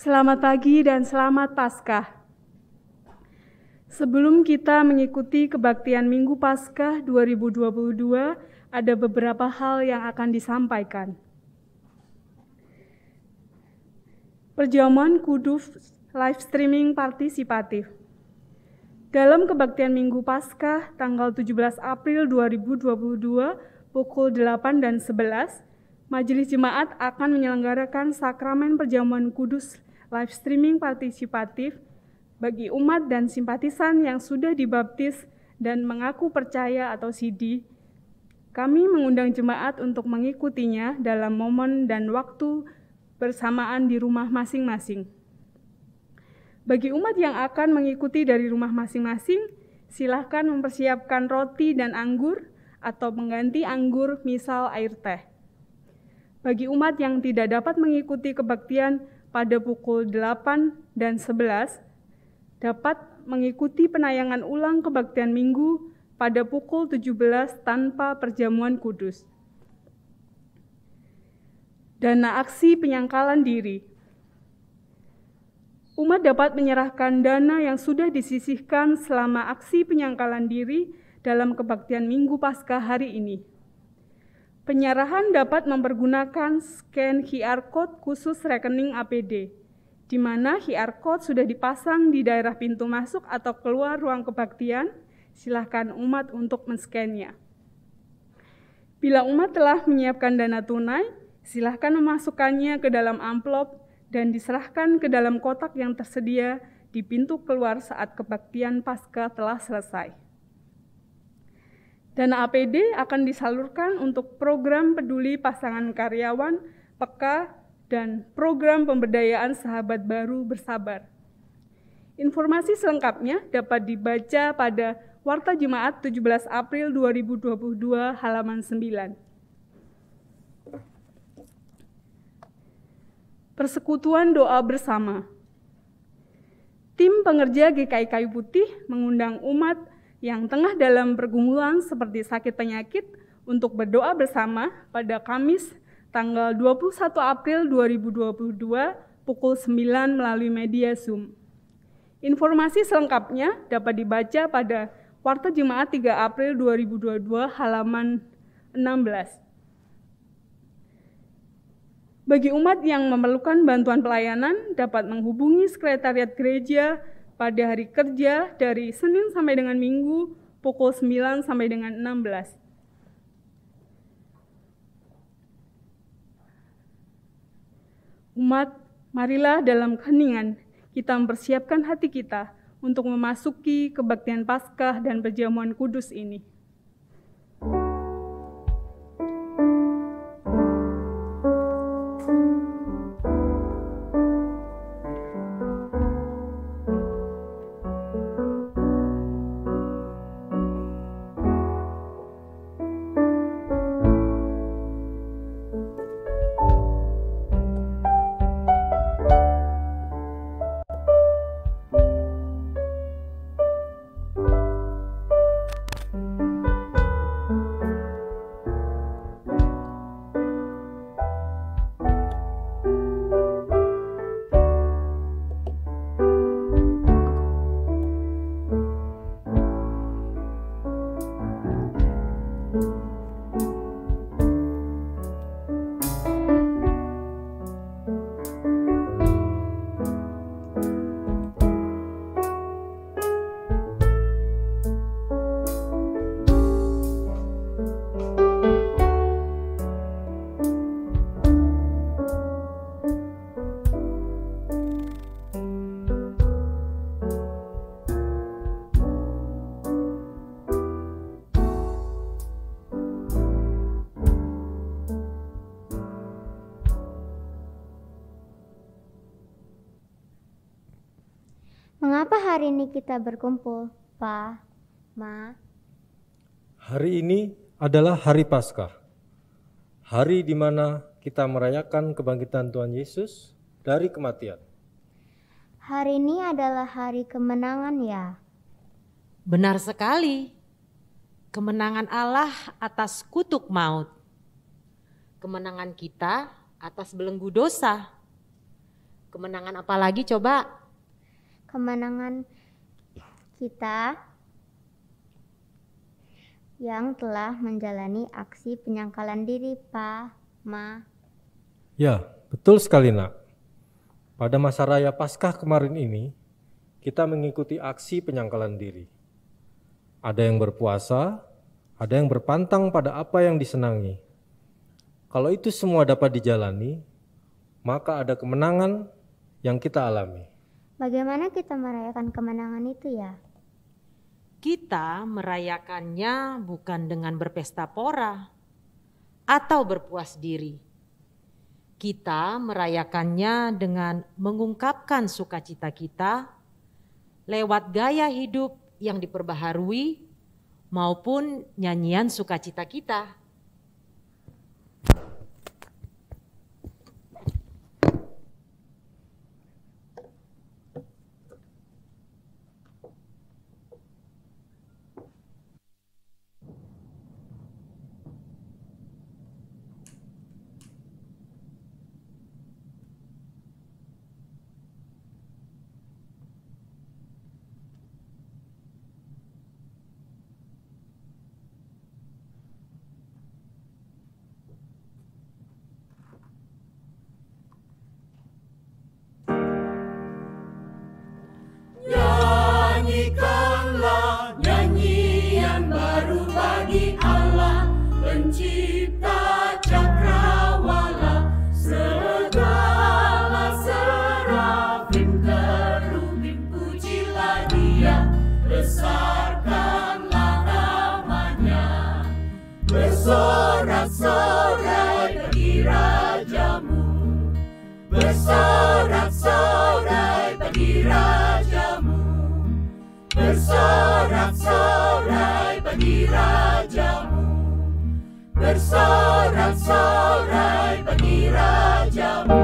Selamat pagi dan selamat Paskah. Sebelum kita mengikuti kebaktian Minggu Paskah 2022, ada beberapa hal yang akan disampaikan. Perjamuan Kudus live streaming partisipatif. Dalam kebaktian Minggu Paskah tanggal 17 April 2022 pukul 8 dan 11, Majelis Jemaat akan menyelenggarakan sakramen perjamuan kudus live streaming partisipatif bagi umat dan simpatisan yang sudah dibaptis dan mengaku percaya atau CD. Kami mengundang jemaat untuk mengikutinya dalam momen dan waktu bersamaan di rumah masing-masing. Bagi umat yang akan mengikuti dari rumah masing-masing, silakan mempersiapkan roti dan anggur atau mengganti anggur misal air teh. Bagi umat yang tidak dapat mengikuti kebaktian pada pukul 8 dan 11, dapat mengikuti penayangan ulang kebaktian Minggu pada pukul 17 tanpa perjamuan kudus. Dana aksi penyangkalan diri. Umat dapat menyerahkan dana yang sudah disisihkan selama aksi penyangkalan diri dalam kebaktian Minggu Paskah hari ini. Penyerahan dapat mempergunakan scan QR Code khusus rekening APD, di mana QR Code sudah dipasang di daerah pintu masuk atau keluar ruang kebaktian. Silakan umat untuk men-scan-nya. Bila umat telah menyiapkan dana tunai, silakan memasukkannya ke dalam amplop dan diserahkan ke dalam kotak yang tersedia di pintu keluar saat kebaktian Paskah telah selesai. Dana APD akan disalurkan untuk program peduli pasangan karyawan, PK, dan program pemberdayaan sahabat baru bersabar. Informasi selengkapnya dapat dibaca pada Warta Jemaat 17 April 2022 halaman 9. Persekutuan doa bersama. Tim pengerja GKI Kayu Putih mengundang umat yang tengah dalam pergumulan seperti sakit penyakit untuk berdoa bersama pada Kamis tanggal 21 April 2022 pukul 9 melalui media Zoom. Informasi selengkapnya dapat dibaca pada Warta Jemaat 3 April 2022 halaman 16. Bagi umat yang memerlukan bantuan pelayanan dapat menghubungi sekretariat gereja pada hari kerja dari Senin sampai dengan Minggu pukul 9 sampai dengan 16. Umat, marilah dalam keheningan kita mempersiapkan hati kita untuk memasuki kebaktian Paskah dan perjamuan kudus ini. Mengapa hari ini kita berkumpul, Pa, Ma? Hari ini adalah hari Paskah, hari di mana kita merayakan kebangkitan Tuhan Yesus dari kematian. Hari ini adalah hari kemenangan ya? Benar sekali. Kemenangan Allah atas kutuk maut. Kemenangan kita atas belenggu dosa. Kemenangan apa lagi coba? Kemenangan kita yang telah menjalani aksi penyangkalan diri, Pa, Ma. Ya, betul sekali nak. Pada masa raya Paskah kemarin ini, kita mengikuti aksi penyangkalan diri. Ada yang berpuasa, ada yang berpantang pada apa yang disenangi. Kalau itu semua dapat dijalani, maka ada kemenangan yang kita alami. Bagaimana kita merayakan kemenangan itu ya? Kita merayakannya bukan dengan berpesta pora atau berpuas diri. Kita merayakannya dengan mengungkapkan sukacita kita lewat gaya hidup yang diperbaharui maupun nyanyian sukacita kita. Nyanyikanlah nyanyian baru bagi Allah, pencipta cakrawala. Segala serafim kerubim pujilah Dia, besarkanlah namanya. Bersorak-sorai bagi Rajamu, bersorak-sorai bagi Rajamu. Bersorak-sorai bagi Rajamu, bersorak-sorai bagi Rajamu.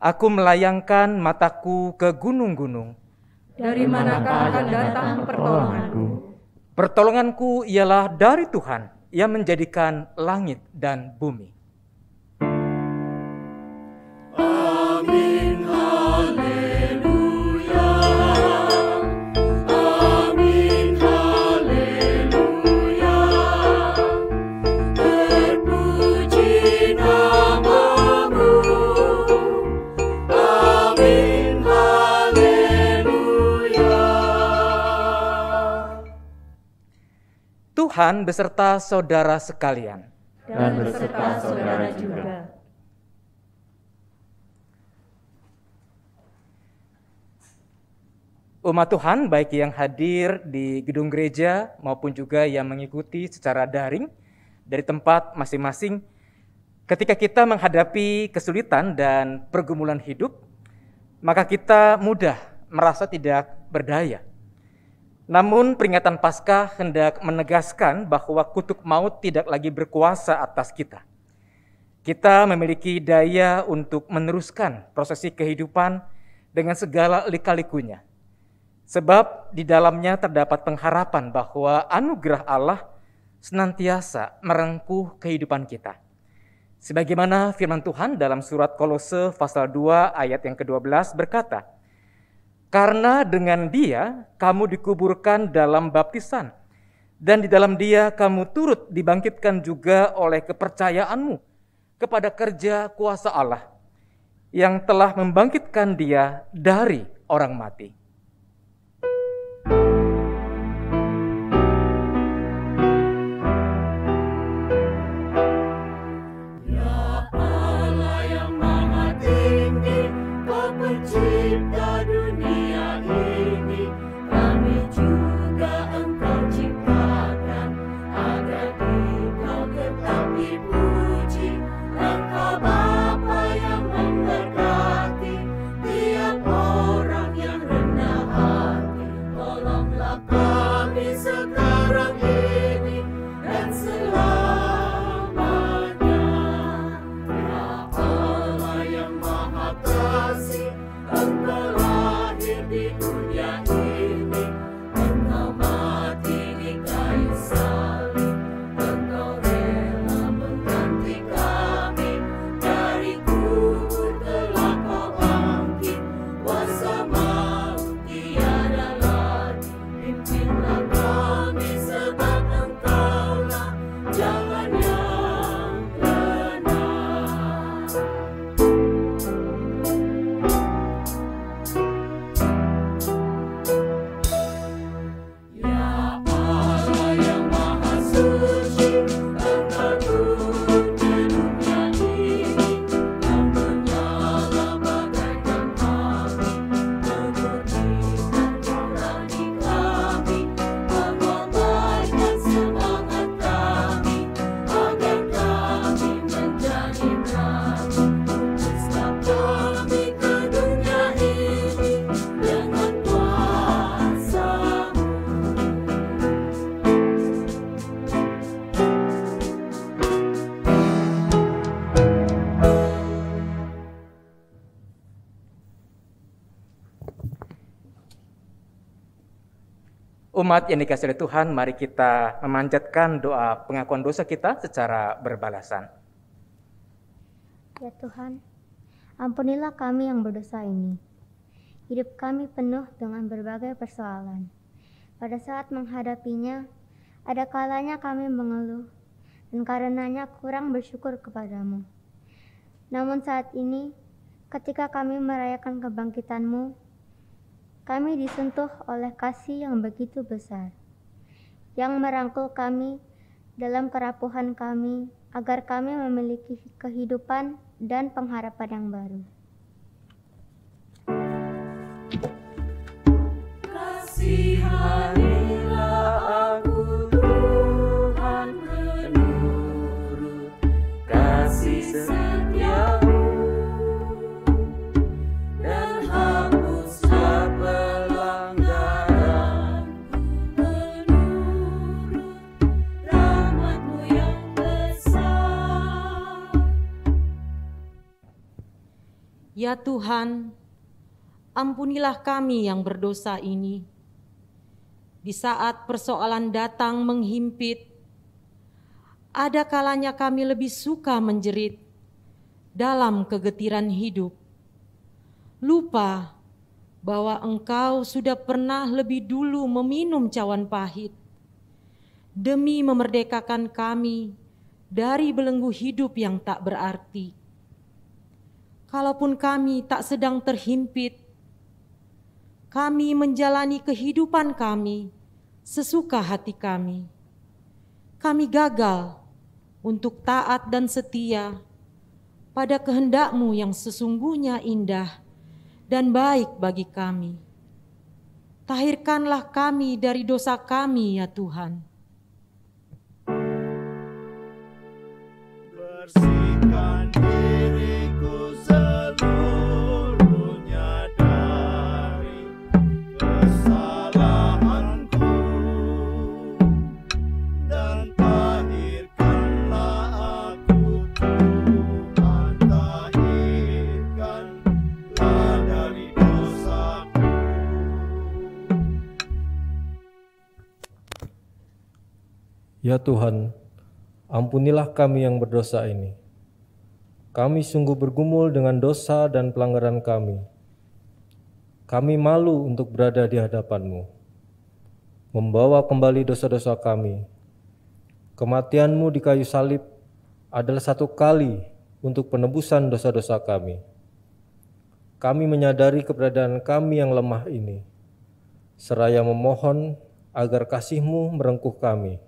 Aku melayangkan mataku ke gunung-gunung. Dari manakah akan datang pertolonganku? Pertolonganku ialah dari Tuhan yang menjadikan langit dan bumi. Amin, haleluya. Amin, haleluya. Terpuji namamu. Amin, haleluya. Tuhan beserta saudara sekalian. Dan beserta saudara juga. Umat Tuhan baik yang hadir di gedung gereja maupun juga yang mengikuti secara daring dari tempat masing-masing, ketika kita menghadapi kesulitan dan pergumulan hidup, maka kita mudah merasa tidak berdaya. Namun peringatan Paskah hendak menegaskan bahwa kutuk maut tidak lagi berkuasa atas kita. Kita memiliki daya untuk meneruskan prosesi kehidupan dengan segala lika-likunya. Sebab di dalamnya terdapat pengharapan bahwa anugerah Allah senantiasa merengkuh kehidupan kita. Sebagaimana firman Tuhan dalam surat Kolose pasal 2 ayat yang ke-12 berkata, "Karena dengan Dia kamu dikuburkan dalam baptisan, dan di dalam Dia kamu turut dibangkitkan juga oleh kepercayaanmu kepada kerja kuasa Allah yang telah membangkitkan Dia dari orang mati." Pencipta dunia ini, kami juga Engkau ciptakan agar Engkau tetap dipuji. Engkau Bapa yang memberkati tiap orang yang rendah hati. Tolonglah kami sekarang ini dan selamanya. Ya Allah yang Maha Kasih, Engkau lahir di dunia ini, Engkau mati di kayu salib, Engkau rela mengganti kami, dari kubur telah Kau bangkit, kuasa maut tiada lagi. Pimpinlah kami sebab Engkaulah jalan yang benar. Ya Allah yang Maha Suci, Engkau turun ke dunia ini, Kau menyala bagaikan api, memurnikan nurani kami, mengobatikan semangat kami, agar kami menjadi berani. Teruslah kami ke dunia ini dengan kuasa-Mu. Umat yang dikasihi oleh Tuhan, mari kita memanjatkan doa pengakuan dosa kita secara berbalasan. Ya Tuhan, ampunilah kami yang berdosa ini. Hidup kami penuh dengan berbagai persoalan. Pada saat menghadapinya, ada kalanya kami mengeluh, dan karenanya kurang bersyukur kepadamu. Namun saat ini, ketika kami merayakan kebangkitan-Mu, kami disentuh oleh kasih yang begitu besar, yang merangkul kami dalam kerapuhan kami, agar kami memiliki kehidupan dan pengharapan yang baru. Kasihanilah aku Tuhan menurut kasih setia-Mu, dan hapuslah pelanggaranku menurut rahmat-Mu yang besar. Ya Tuhan, ampunilah kami yang berdosa ini. Di saat persoalan datang menghimpit, ada kalanya kami lebih suka menjerit dalam kegetiran hidup, lupa bahwa Engkau sudah pernah lebih dulu meminum cawan pahit demi memerdekakan kami dari belenggu hidup yang tak berarti. Kalaupun kami tak sedang terhimpit, kami menjalani kehidupan kami sesuka hati kami. kami gagal untuk taat dan setia pada kehendak-Mu yang sesungguhnya indah dan baik bagi kami. Tahirkanlah kami dari dosa kami, ya Tuhan. Bersihkan diriku seluruhnya dari kesalahanku, dan tahirkanlah aku, Tuhan, tahirkanlah dari dosaku. Ya Tuhan, ampunilah kami yang berdosa ini. Kami sungguh bergumul dengan dosa dan pelanggaran kami. Kami malu untuk berada di hadapan-Mu, membawa kembali dosa-dosa kami. Kematian-Mu di kayu salib adalah satu kali untuk penebusan dosa-dosa kami. Kami menyadari keberadaan kami yang lemah ini, seraya memohon agar kasih-Mu merengkuh kami.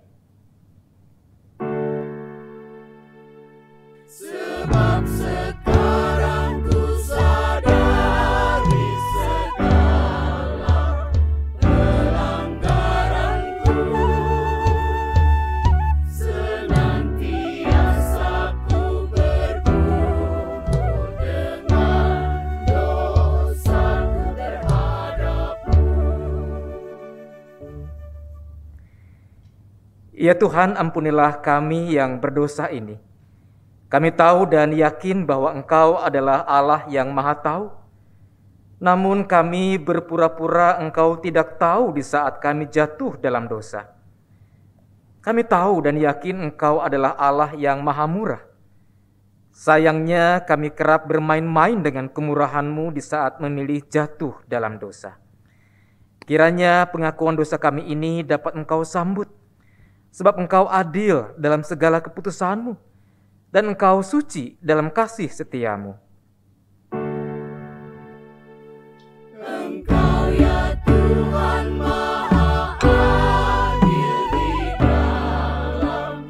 Sebab sekarang ku sadari segala pelanggaranku, senantiasa ku bergumul dengan dosaku terhadap-Mu. Ya Tuhan, ampunilah kami yang berdosa ini. Kami tahu dan yakin bahwa Engkau adalah Allah yang Maha Tahu. Namun kami berpura-pura Engkau tidak tahu di saat kami jatuh dalam dosa. Kami tahu dan yakin Engkau adalah Allah yang Maha Murah. Sayangnya kami kerap bermain-main dengan kemurahan-Mu di saat memilih jatuh dalam dosa. Kiranya pengakuan dosa kami ini dapat Engkau sambut, sebab Engkau adil dalam segala keputusan-Mu, dan Engkau suci dalam kasih setia-Mu. Engkau ya Tuhan Maha adil di dalam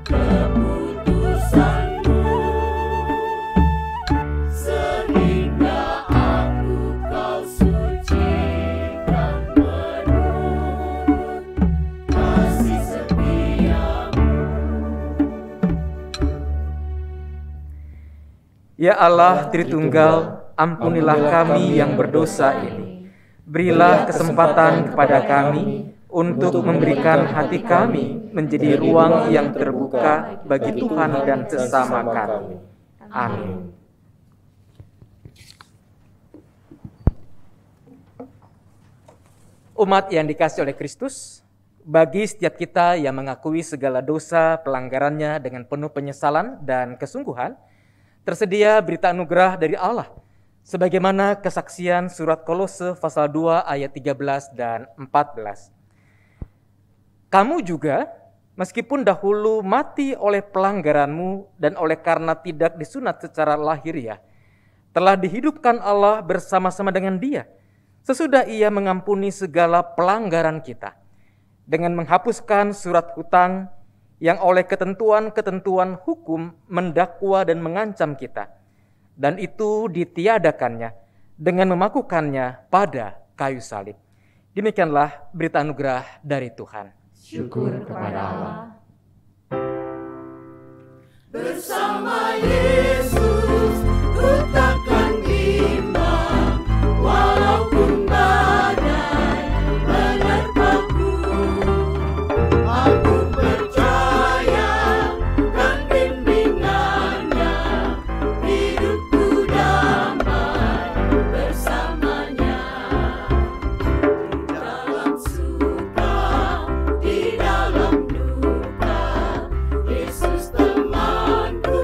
keputusan-Mu, sehingga aku Kau sucikan menurut kasih setia-Mu. Ya Allah Tritunggal, ampunilah kami yang berdosa ini. Berilah kesempatan kepada kami untuk memberikan hati kami menjadi ruang yang terbuka bagi Tuhan dan sesama kami. Amin. Umat yang dikasihi oleh Kristus, bagi setiap kita yang mengakui segala dosa pelanggarannya dengan penuh penyesalan dan kesungguhan, tersedia berita anugerah dari Allah, sebagaimana kesaksian surat Kolose pasal 2 ayat 13 dan 14. Kamu juga, meskipun dahulu mati oleh pelanggaranmu dan oleh karena tidak disunat secara lahiriah, telah dihidupkan Allah bersama-sama dengan Dia, sesudah Ia mengampuni segala pelanggaran kita, dengan menghapuskan surat hutang yang oleh ketentuan-ketentuan hukum mendakwa dan mengancam kita, dan itu ditiadakannya dengan memakukannya pada kayu salib. Demikianlah berita anugerah dari Tuhan. Syukur kepada Allah. Bersama Yesus ku takkan bimbang, walaupun badai menerpaku. Aku percaya kan bimbingannya, hidupku damai bersamanya. Di dalam suka, di dalam duka, Yesus temanku,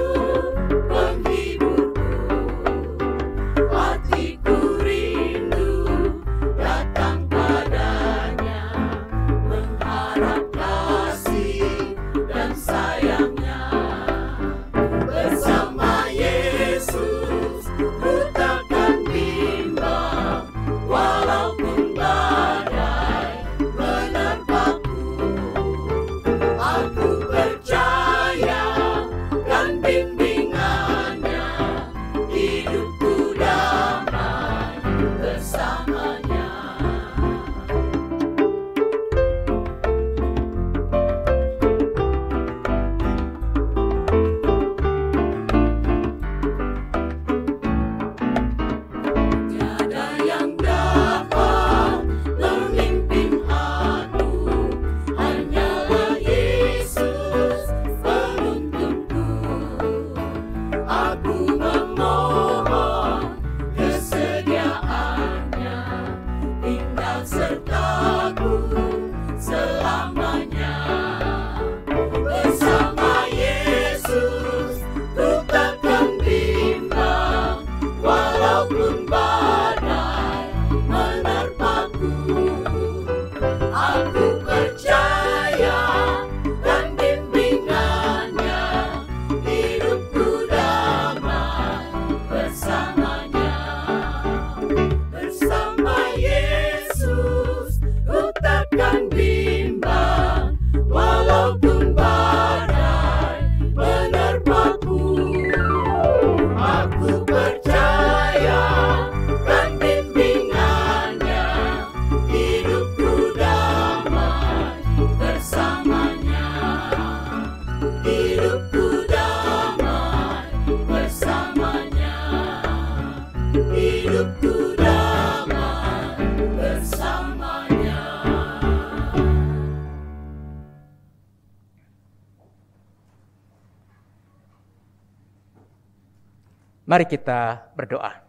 Mari kita berdoa.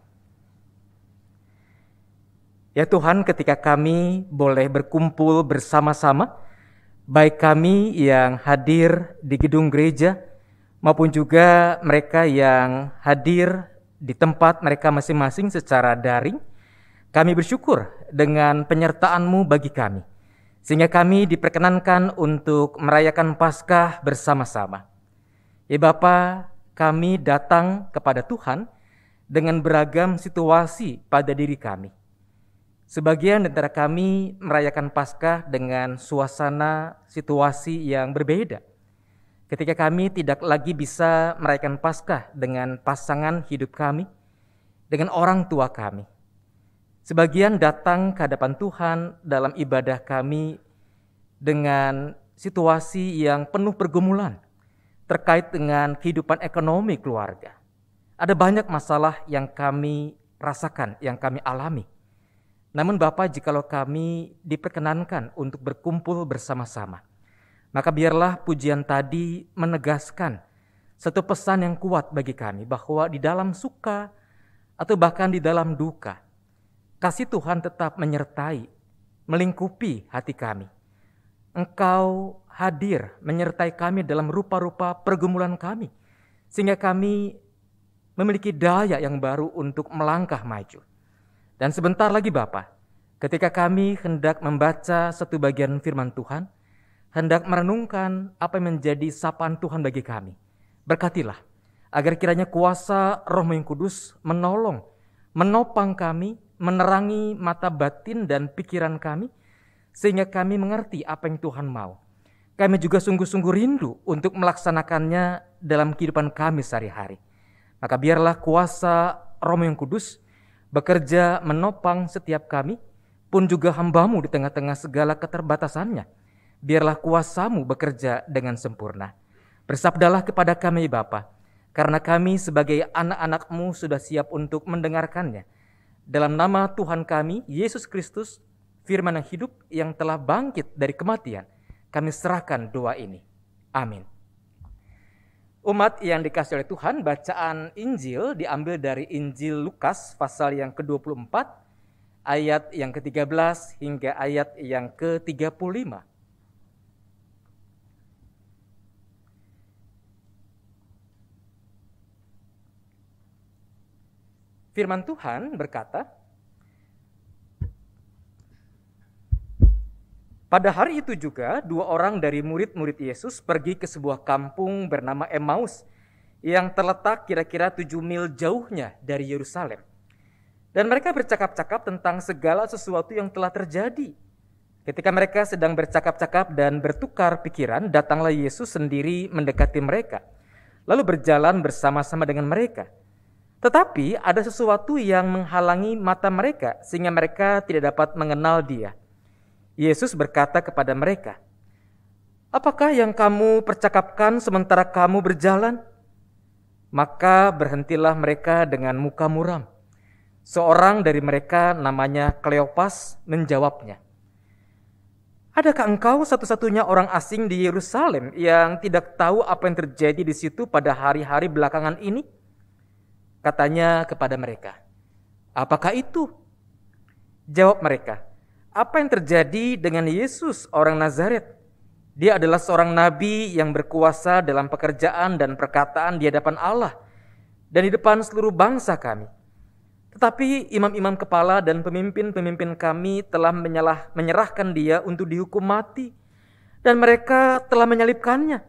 Ya Tuhan, ketika kami boleh berkumpul bersama-sama, baik kami yang hadir di gedung gereja maupun juga mereka yang hadir di tempat mereka masing-masing secara daring, kami bersyukur dengan penyertaan-Mu bagi kami, sehingga kami diperkenankan untuk merayakan Paskah bersama-sama. Ya Bapa, kami datang kepada Tuhan dengan beragam situasi pada diri kami. Sebagian di antara kami merayakan Paskah dengan suasana situasi yang berbeda. Ketika kami tidak lagi bisa merayakan Paskah dengan pasangan hidup kami, dengan orang tua kami. Sebagian datang ke hadapan Tuhan dalam ibadah kami dengan situasi yang penuh pergumulan terkait dengan kehidupan ekonomi keluarga. Ada banyak masalah yang kami rasakan, yang kami alami. Namun Bapak, jikalau kami diperkenankan untuk berkumpul bersama-sama, maka biarlah pujian tadi menegaskan satu pesan yang kuat bagi kami, bahwa di dalam suka atau bahkan di dalam duka, kasih Tuhan tetap menyertai, melingkupi hati kami. Engkau hadir menyertai kami dalam rupa-rupa pergumulan kami, sehingga kami memiliki daya yang baru untuk melangkah maju. Dan sebentar lagi Bapa, ketika kami hendak membaca satu bagian firman Tuhan, hendak merenungkan apa yang menjadi sapaan Tuhan bagi kami, berkatilah agar kiranya kuasa Roh-Mu yang Kudus menolong, menopang kami, menerangi mata batin dan pikiran kami, sehingga kami mengerti apa yang Tuhan mau. Kami juga sungguh-sungguh rindu untuk melaksanakannya dalam kehidupan kami sehari-hari. Maka biarlah kuasa Roh-Mu yang Kudus bekerja menopang setiap kami, pun juga hamba-Mu di tengah-tengah segala keterbatasannya. Biarlah kuasa-Mu bekerja dengan sempurna. Bersabdalah kepada kami Bapa, karena kami sebagai anak-anak-Mu sudah siap untuk mendengarkannya. Dalam nama Tuhan kami, Yesus Kristus, firman yang hidup yang telah bangkit dari kematian, kami serahkan doa ini. Amin. Umat yang dikasihi oleh Tuhan, bacaan Injil diambil dari Injil Lukas pasal yang ke-24, ayat yang ke-13 hingga ayat yang ke-35. Firman Tuhan berkata, pada hari itu juga 2 orang dari murid-murid Yesus pergi ke sebuah kampung bernama Emmaus yang terletak kira-kira 7 mil jauhnya dari Yerusalem. Dan mereka bercakap-cakap tentang segala sesuatu yang telah terjadi. Ketika mereka sedang bercakap-cakap dan bertukar pikiran, datanglah Yesus sendiri mendekati mereka, lalu berjalan bersama-sama dengan mereka. Tetapi ada sesuatu yang menghalangi mata mereka sehingga mereka tidak dapat mengenal Dia. Yesus berkata kepada mereka, "Apakah yang kamu percakapkan sementara kamu berjalan?" Maka berhentilah mereka dengan muka muram. Seorang dari mereka namanya Kleopas menjawabnya, "Adakah engkau satu-satunya orang asing di Yerusalem yang tidak tahu apa yang terjadi di situ pada hari-hari belakangan ini?" Katanya kepada mereka, "Apakah itu?" Jawab mereka, "Apa yang terjadi dengan Yesus orang Nazaret? Dia adalah seorang nabi yang berkuasa dalam pekerjaan dan perkataan di hadapan Allah dan di depan seluruh bangsa kami. Tetapi imam-imam kepala dan pemimpin-pemimpin kami telah menyerahkan dia untuk dihukum mati dan mereka telah menyalibkannya.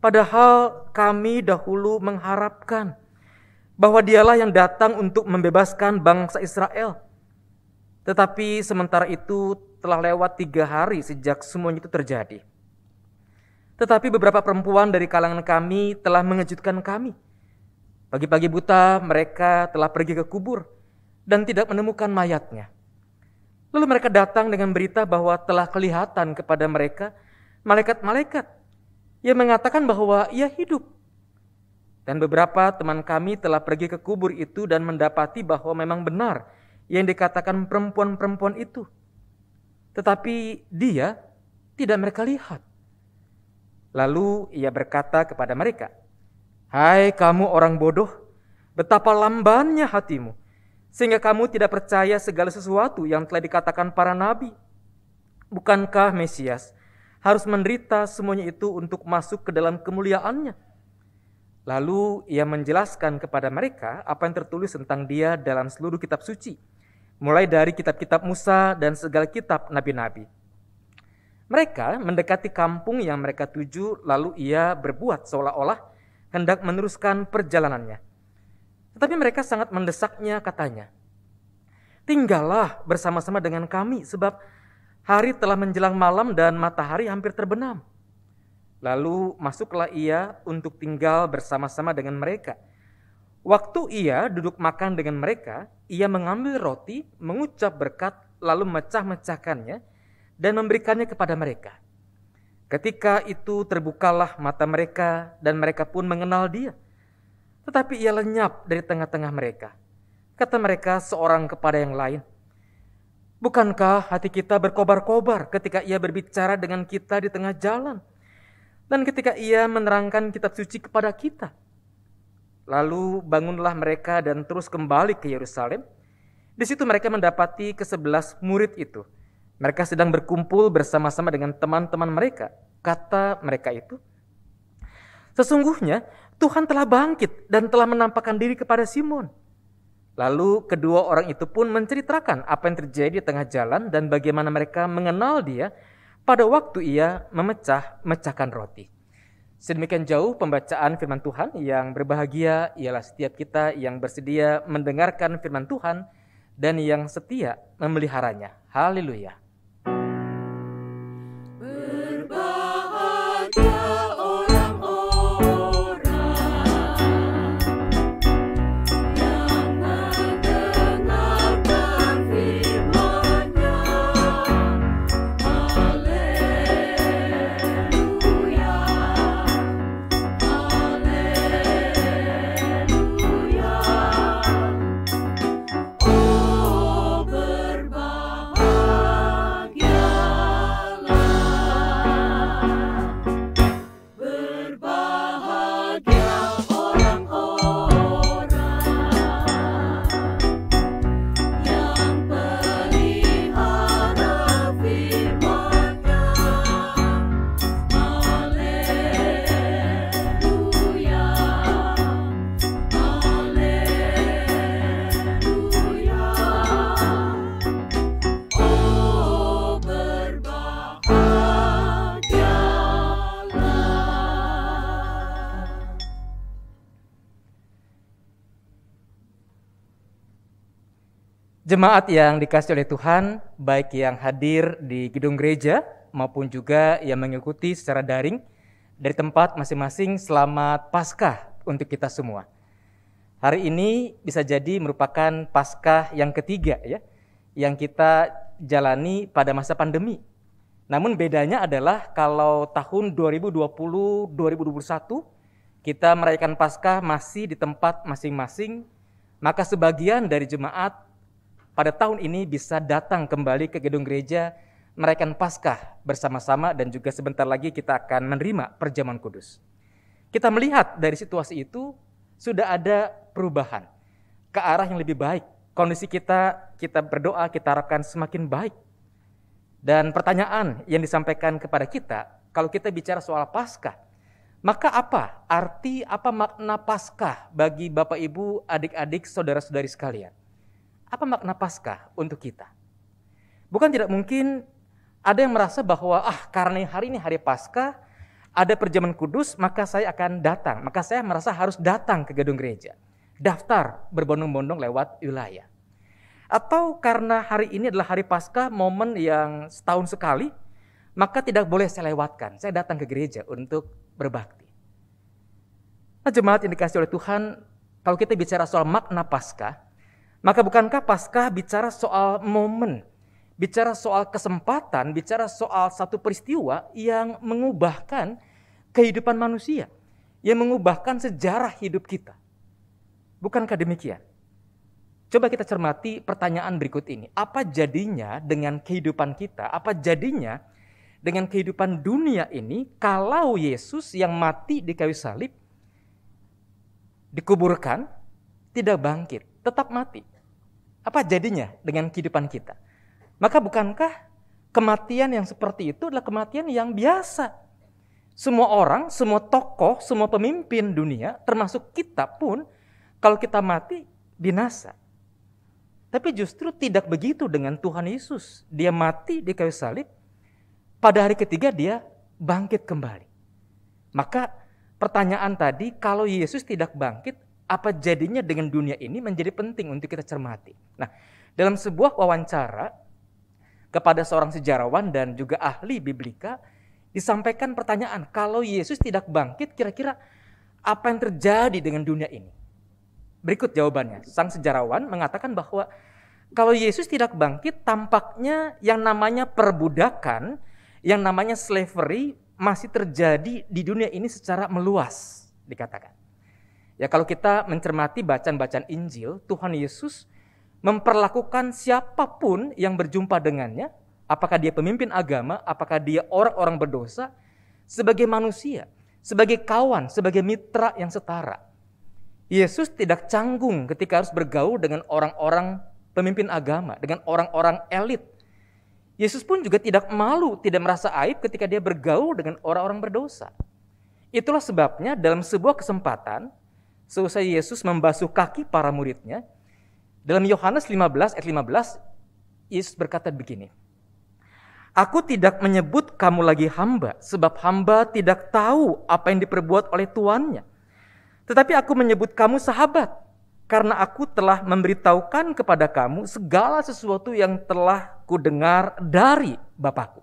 Padahal kami dahulu mengharapkan bahwa dialah yang datang untuk membebaskan bangsa Israel. Tetapi sementara itu telah lewat 3 hari sejak semuanya itu terjadi. Tetapi beberapa perempuan dari kalangan kami telah mengejutkan kami. Pagi-pagi buta mereka telah pergi ke kubur dan tidak menemukan mayatnya. Lalu mereka datang dengan berita bahwa telah kelihatan kepada mereka malaikat-malaikat yang mengatakan bahwa ia hidup. Dan beberapa teman kami telah pergi ke kubur itu dan mendapati bahwa memang benar yang dikatakan perempuan-perempuan itu. Tetapi dia tidak mereka lihat. Lalu ia berkata kepada mereka, "Hai kamu orang bodoh, betapa lambannya hatimu, sehingga kamu tidak percaya segala sesuatu yang telah dikatakan para nabi. Bukankah Mesias harus menderita semuanya itu untuk masuk ke dalam kemuliaannya? Lalu ia menjelaskan kepada mereka apa yang tertulis tentang dia dalam seluruh kitab suci, mulai dari kitab-kitab Musa dan segala kitab nabi-nabi. Mereka mendekati kampung yang mereka tuju, lalu ia berbuat seolah-olah hendak meneruskan perjalanannya. Tetapi mereka sangat mendesaknya, katanya, "Tinggallah bersama-sama dengan kami, sebab hari telah menjelang malam dan matahari hampir terbenam." Lalu masuklah ia untuk tinggal bersama-sama dengan mereka. Waktu ia duduk makan dengan mereka, ia mengambil roti, mengucap berkat, lalu memecah-mecahkannya dan memberikannya kepada mereka. Ketika itu terbukalah mata mereka dan mereka pun mengenal dia. Tetapi ia lenyap dari tengah-tengah mereka. Kata mereka seorang kepada yang lain, "Bukankah hati kita berkobar-kobar ketika ia berbicara dengan kita di tengah jalan? Dan ketika ia menerangkan kitab suci kepada kita?" Lalu bangunlah mereka dan terus kembali ke Yerusalem. Di situ mereka mendapati ke-11 murid itu. Mereka sedang berkumpul bersama-sama dengan teman-teman mereka. Kata mereka itu, "Sesungguhnya Tuhan telah bangkit dan telah menampakkan diri kepada Simon." Lalu kedua orang itu pun menceritakan apa yang terjadi di tengah jalan dan bagaimana mereka mengenal dia pada waktu ia memecah-mecahkan roti. Sedemikian jauh pembacaan firman Tuhan. Yang berbahagia ialah setiap kita yang bersedia mendengarkan firman Tuhan dan yang setia memeliharanya. Haleluya. Berbahagia orang-orang yang mendengarkan firman-Nya. Haleluya, haleluya. Oh, berbahagia orang-orang yang pelihara firman-Nya. Haleluya, haleluya. Oh, berbahagialah. Jemaat yang dikasihi oleh Tuhan, baik yang hadir di gedung gereja maupun juga yang mengikuti secara daring dari tempat masing-masing, selamat Paskah untuk kita semua. Hari ini bisa jadi merupakan Paskah yang ketiga ya, yang kita jalani pada masa pandemi. Namun bedanya adalah kalau tahun 2020-2021 kita merayakan Paskah masih di tempat masing-masing, maka sebagian dari jemaat pada tahun ini bisa datang kembali ke gedung gereja merayakan Paskah bersama-sama dan juga sebentar lagi kita akan menerima perjamuan kudus. Kita melihat dari situasi itu sudah ada perubahan ke arah yang lebih baik. Kondisi kita berdoa, kita harapkan semakin baik. Dan pertanyaan yang disampaikan kepada kita, kalau kita bicara soal Paskah, maka apa arti, apa makna Paskah bagi Bapak Ibu, adik-adik, saudara-saudari sekalian? Apa makna Paskah untuk kita? Bukan tidak mungkin ada yang merasa bahwa karena hari ini hari Paskah, ada perjamuan kudus, maka saya akan datang. Maka saya merasa harus datang ke gedung gereja. Daftar berbondong-bondong lewat wilayah. Atau karena hari ini adalah hari Paskah, momen yang setahun sekali, maka tidak boleh saya lewatkan. Saya datang ke gereja untuk berbakti. Nah, jemaat yang dikasihi oleh Tuhan, kalau kita bicara soal makna Paskah, maka bukankah Paskah bicara soal momen, bicara soal kesempatan, bicara soal satu peristiwa yang mengubahkan kehidupan manusia, yang mengubahkan sejarah hidup kita. Bukankah demikian? Coba kita cermati pertanyaan berikut ini. Apa jadinya dengan kehidupan kita? Apa jadinya dengan kehidupan dunia ini kalau Yesus yang mati di kayu salib, dikuburkan, tidak bangkit, tetap mati, apa jadinya dengan kehidupan kita? Maka bukankah kematian yang seperti itu adalah kematian yang biasa? Semua orang, semua tokoh, semua pemimpin dunia, termasuk kita pun, kalau kita mati, binasa. Tapi justru tidak begitu dengan Tuhan Yesus. Dia mati di kayu salib, pada hari ketiga dia bangkit kembali. Maka pertanyaan tadi, kalau Yesus tidak bangkit, apa jadinya dengan dunia ini menjadi penting untuk kita cermati. Nah, dalam sebuah wawancara kepada seorang sejarawan dan juga ahli biblika, disampaikan pertanyaan, kalau Yesus tidak bangkit, kira-kira apa yang terjadi dengan dunia ini? Berikut jawabannya. Sang sejarawan mengatakan bahwa kalau Yesus tidak bangkit, tampaknya yang namanya perbudakan, yang namanya slavery masih terjadi di dunia ini secara meluas, dikatakan. Ya, kalau kita mencermati bacaan-bacaan Injil, Tuhan Yesus memperlakukan siapapun yang berjumpa dengannya, apakah dia pemimpin agama, apakah dia orang-orang berdosa, sebagai manusia, sebagai kawan, sebagai mitra yang setara. Yesus tidak canggung ketika harus bergaul dengan orang-orang pemimpin agama, dengan orang-orang elit. Yesus pun juga tidak malu, tidak merasa aib ketika dia bergaul dengan orang-orang berdosa. Itulah sebabnya dalam sebuah kesempatan, seusai Yesus membasuh kaki para muridnya, dalam Yohanes 15 ayat 15, Yesus berkata begini, "Aku tidak menyebut kamu lagi hamba, sebab hamba tidak tahu apa yang diperbuat oleh tuannya. Tetapi aku menyebut kamu sahabat, karena aku telah memberitahukan kepada kamu segala sesuatu yang telah kudengar dari Bapakku."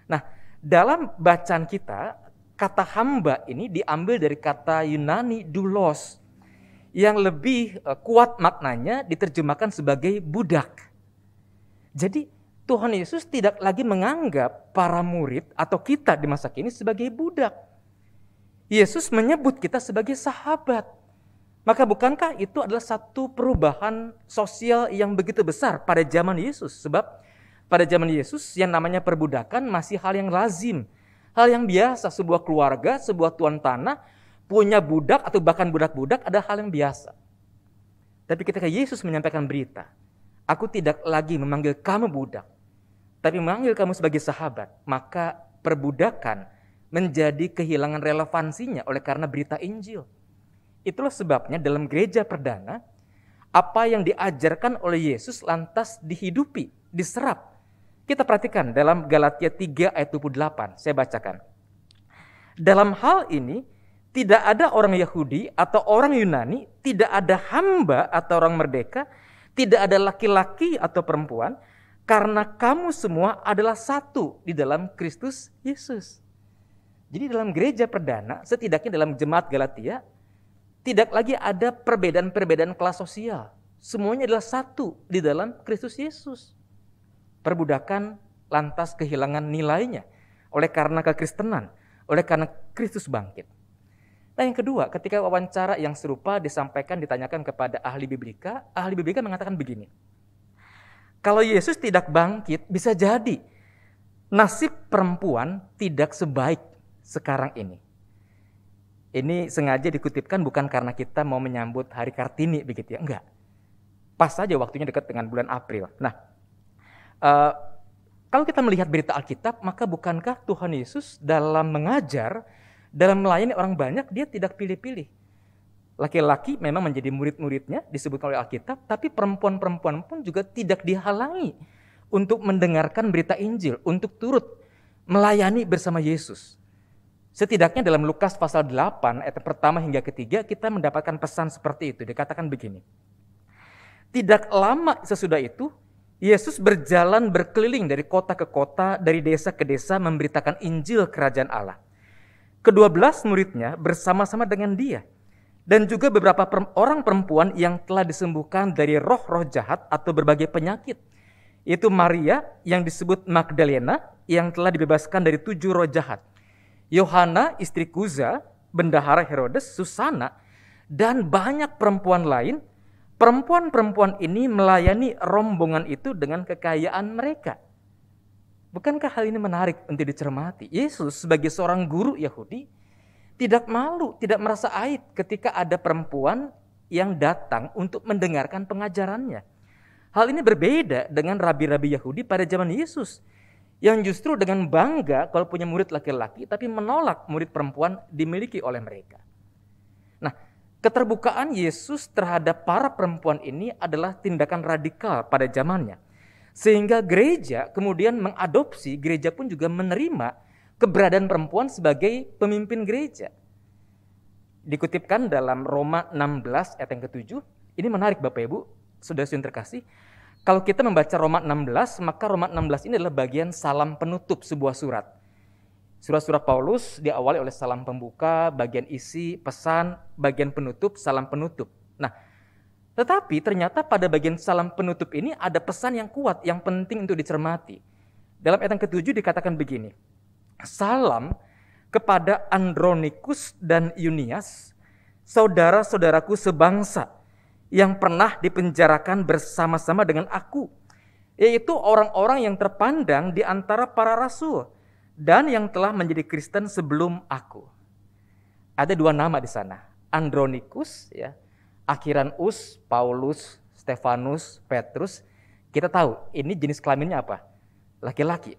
Nah, dalam bacaan kita, kata hamba ini diambil dari kata Yunani doulos, yang lebih kuat maknanya diterjemahkan sebagai budak. Jadi Tuhan Yesus tidak lagi menganggap para murid atau kita di masa kini sebagai budak. Yesus menyebut kita sebagai sahabat. Maka bukankah itu adalah satu perubahan sosial yang begitu besar pada zaman Yesus? Sebab pada zaman Yesus yang namanya perbudakan masih hal yang lazim, hal yang biasa. Sebuah keluarga, sebuah tuan tanah punya budak atau bahkan budak-budak ada hal yang biasa. Tapi ketika Yesus menyampaikan berita, "Aku tidak lagi memanggil kamu budak, tapi memanggil kamu sebagai sahabat," maka perbudakan menjadi kehilangan relevansinya oleh karena berita Injil. Itulah sebabnya dalam gereja perdana, apa yang diajarkan oleh Yesus lantas dihidupi, diserap. Kita perhatikan dalam Galatia 3 ayat 28, saya bacakan. "Dalam hal ini, tidak ada orang Yahudi atau orang Yunani, tidak ada hamba atau orang merdeka, tidak ada laki-laki atau perempuan, karena kamu semua adalah satu di dalam Kristus Yesus." Jadi dalam gereja perdana, setidaknya dalam jemaat Galatia, tidak lagi ada perbedaan-perbedaan kelas sosial. Semuanya adalah satu di dalam Kristus Yesus. Perbudakan lantas kehilangan nilainya oleh karena kekristenan, oleh karena Kristus bangkit. Nah, yang kedua, ketika wawancara yang serupa ditanyakan kepada ahli biblika mengatakan begini, kalau Yesus tidak bangkit, bisa jadi nasib perempuan tidak sebaik sekarang ini. Ini sengaja dikutipkan bukan karena kita mau menyambut Hari Kartini begitu ya, enggak. Pas saja waktunya dekat dengan bulan April. Nah, kalau kita melihat berita Alkitab, maka bukankah Tuhan Yesus dalam mengajar, dalam melayani orang banyak, dia tidak pilih-pilih. Laki-laki memang menjadi murid-muridnya disebutkan oleh Alkitab, tapi perempuan-perempuan pun juga tidak dihalangi untuk mendengarkan berita Injil, untuk turut melayani bersama Yesus. Setidaknya dalam Lukas pasal 8 ayat pertama hingga ketiga kita mendapatkan pesan seperti itu. Dikatakan begini, "Tidak lama sesudah itu, Yesus berjalan berkeliling dari kota ke kota, dari desa ke desa memberitakan Injil Kerajaan Allah. Ke-12 muridnya bersama-sama dengan dia, dan juga beberapa orang perempuan yang telah disembuhkan dari roh-roh jahat atau berbagai penyakit, yaitu Maria yang disebut Magdalena yang telah dibebaskan dari 7 roh jahat, Yohana istri Kuza, bendahara Herodes, Susana, dan banyak perempuan lain. Perempuan-perempuan ini melayani rombongan itu dengan kekayaan mereka." Bukankah hal ini menarik untuk dicermati? Yesus sebagai seorang guru Yahudi tidak malu, tidak merasa aib ketika ada perempuan yang datang untuk mendengarkan pengajarannya. Hal ini berbeda dengan rabi-rabi Yahudi pada zaman Yesus, yang justru dengan bangga kalau punya murid laki-laki, tapi menolak murid perempuan dimiliki oleh mereka. Nah, keterbukaan Yesus terhadap para perempuan ini adalah tindakan radikal pada zamannya. Sehingga gereja kemudian mengadopsi, gereja pun juga menerima keberadaan perempuan sebagai pemimpin gereja. Dikutipkan dalam Roma 16 ayat yang ke-7, ini menarik Bapak Ibu, saudara-saudari terkasih. Kalau kita membaca Roma 16, maka Roma 16 ini adalah bagian salam penutup sebuah surat. Surat-surat Paulus diawali oleh salam pembuka, bagian isi, pesan, bagian penutup, salam penutup. Nah, tetapi ternyata pada bagian salam penutup ini ada pesan yang kuat, yang penting untuk dicermati. Dalam ayat yang ke-7 dikatakan begini, salam kepada Andronikus dan Yunias, saudara-saudaraku sebangsa, yang pernah dipenjarakan bersama-sama dengan aku, yaitu orang-orang yang terpandang di antara para rasul dan yang telah menjadi Kristen sebelum aku. Ada dua nama di sana, Andronikus, ya, akhiran us, Paulus, Stefanus, Petrus. Kita tahu ini jenis kelaminnya apa? Laki-laki.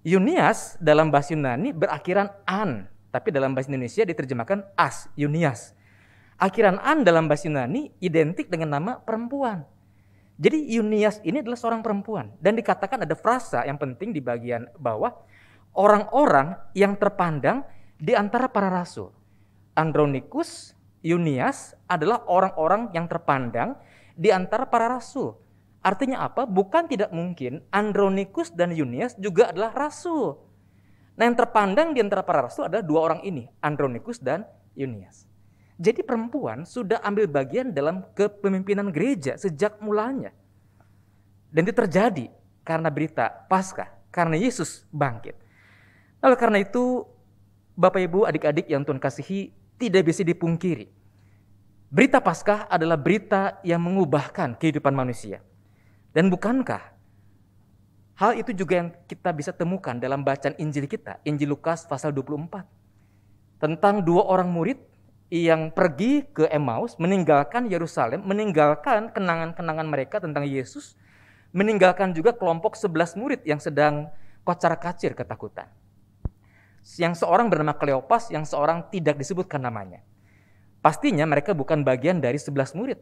Yunias dalam bahasa Yunani berakhiran an, tapi dalam bahasa Indonesia diterjemahkan as, Yunias. Akhiran an dalam bahasa Yunani identik dengan nama perempuan. Jadi Yunias ini adalah seorang perempuan. Dan dikatakan ada frasa yang penting di bagian bawah, orang-orang yang terpandang di antara para rasul. Andronikus, Yunias adalah orang-orang yang terpandang di antara para rasul. Artinya apa? Bukan tidak mungkin Andronikus dan Yunias juga adalah rasul. Nah, yang terpandang di antara para rasul adalah dua orang ini, Andronikus dan Yunias. Jadi perempuan sudah ambil bagian dalam kepemimpinan gereja sejak mulanya. Dan itu terjadi karena berita Paskah, karena Yesus bangkit. Lalu karena itu, Bapak Ibu, adik-adik yang Tuhan kasihi, tidak bisa dipungkiri. Berita Paskah adalah berita yang mengubahkan kehidupan manusia. Dan bukankah hal itu juga yang kita bisa temukan dalam bacaan Injil kita, Injil Lukas pasal 24. Tentang dua orang murid yang pergi ke Emmaus, meninggalkan Yerusalem, meninggalkan kenangan-kenangan mereka tentang Yesus, meninggalkan juga kelompok 11 murid yang sedang kocar-kacir ketakutan. Yang seorang bernama Kleopas, yang seorang tidak disebutkan namanya. Pastinya mereka bukan bagian dari 11 murid.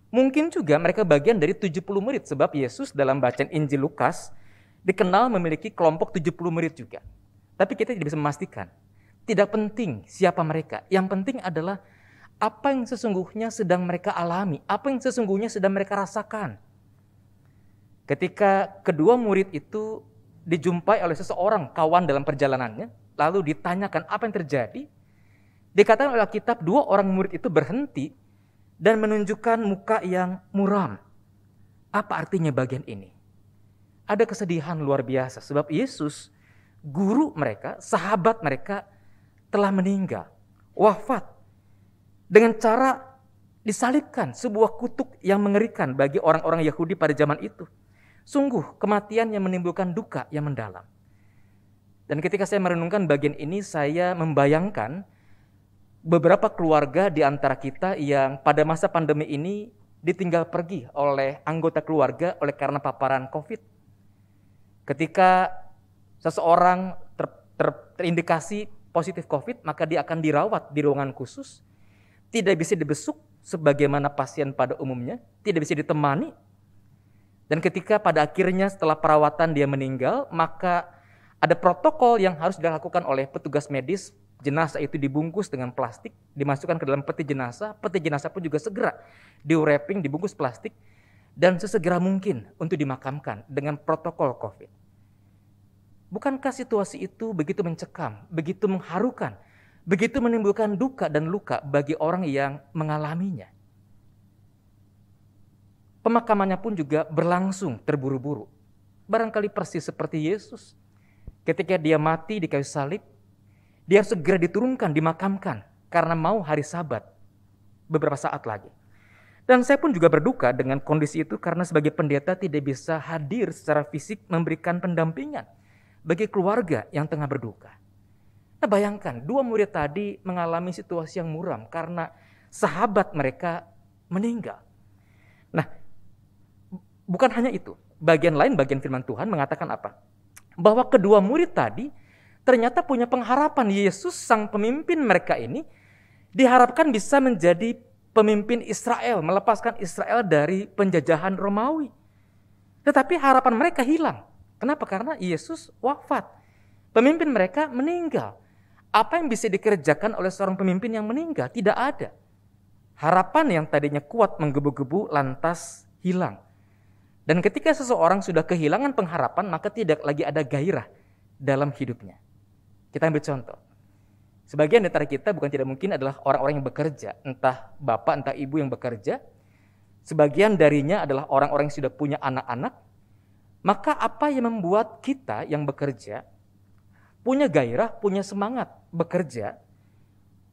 Mungkin juga mereka bagian dari 70 murid, sebab Yesus dalam bacaan Injil Lukas dikenal memiliki kelompok 70 murid juga. Tapi kita tidak bisa memastikan. Tidak penting siapa mereka, yang penting adalah apa yang sesungguhnya sedang mereka alami, apa yang sesungguhnya sedang mereka rasakan. Ketika kedua murid itu dijumpai oleh seseorang kawan dalam perjalanannya, lalu ditanyakan apa yang terjadi, dikatakan oleh Alkitab dua orang murid itu berhenti dan menunjukkan muka yang muram. Apa artinya bagian ini? Ada kesedihan luar biasa, sebab Yesus, guru mereka, sahabat mereka, telah meninggal, wafat, dengan cara disalibkan, sebuah kutuk yang mengerikan bagi orang-orang Yahudi pada zaman itu. Sungguh kematian yang menimbulkan duka yang mendalam. Dan ketika saya merenungkan bagian ini, saya membayangkan beberapa keluarga di antara kita yang pada masa pandemi ini ditinggal pergi oleh anggota keluarga oleh karena paparan COVID. Ketika seseorang terindikasi positif COVID, maka dia akan dirawat di ruangan khusus, tidak bisa dibesuk sebagaimana pasien pada umumnya, tidak bisa ditemani. Dan ketika pada akhirnya setelah perawatan dia meninggal, maka ada protokol yang harus dilakukan oleh petugas medis. Jenazah itu dibungkus dengan plastik, dimasukkan ke dalam peti jenazah pun juga segera di-wrapping, dibungkus plastik, dan sesegera mungkin untuk dimakamkan dengan protokol COVID. Bukankah situasi itu begitu mencekam, begitu mengharukan, begitu menimbulkan duka dan luka bagi orang yang mengalaminya? Pemakamannya pun juga berlangsung terburu-buru. Barangkali persis seperti Yesus. Ketika dia mati di kayu salib, dia segera diturunkan, dimakamkan, karena mau hari Sabat beberapa saat lagi. Dan saya pun juga berduka dengan kondisi itu, karena sebagai pendeta tidak bisa hadir secara fisik memberikan pendampingan bagi keluarga yang tengah berduka. Nah, bayangkan, dua murid tadi mengalami situasi yang muram karena sahabat mereka meninggal. Nah, bukan hanya itu. Bagian lain, bagian firman Tuhan mengatakan apa? Bahwa kedua murid tadi ternyata punya pengharapan. Yesus sang pemimpin mereka ini diharapkan bisa menjadi pemimpin Israel, melepaskan Israel dari penjajahan Romawi. Tetapi harapan mereka hilang. Kenapa? Karena Yesus wafat. Pemimpin mereka meninggal. Apa yang bisa dikerjakan oleh seorang pemimpin yang meninggal? Tidak ada. Harapan yang tadinya kuat menggebu-gebu lantas hilang. Dan ketika seseorang sudah kehilangan pengharapan, maka tidak lagi ada gairah dalam hidupnya. Kita ambil contoh. Sebagian dari kita bukan tidak mungkin adalah orang-orang yang bekerja. Entah bapak, entah ibu yang bekerja. Sebagian darinya adalah orang-orang yang sudah punya anak-anak. Maka apa yang membuat kita yang bekerja punya gairah, punya semangat bekerja,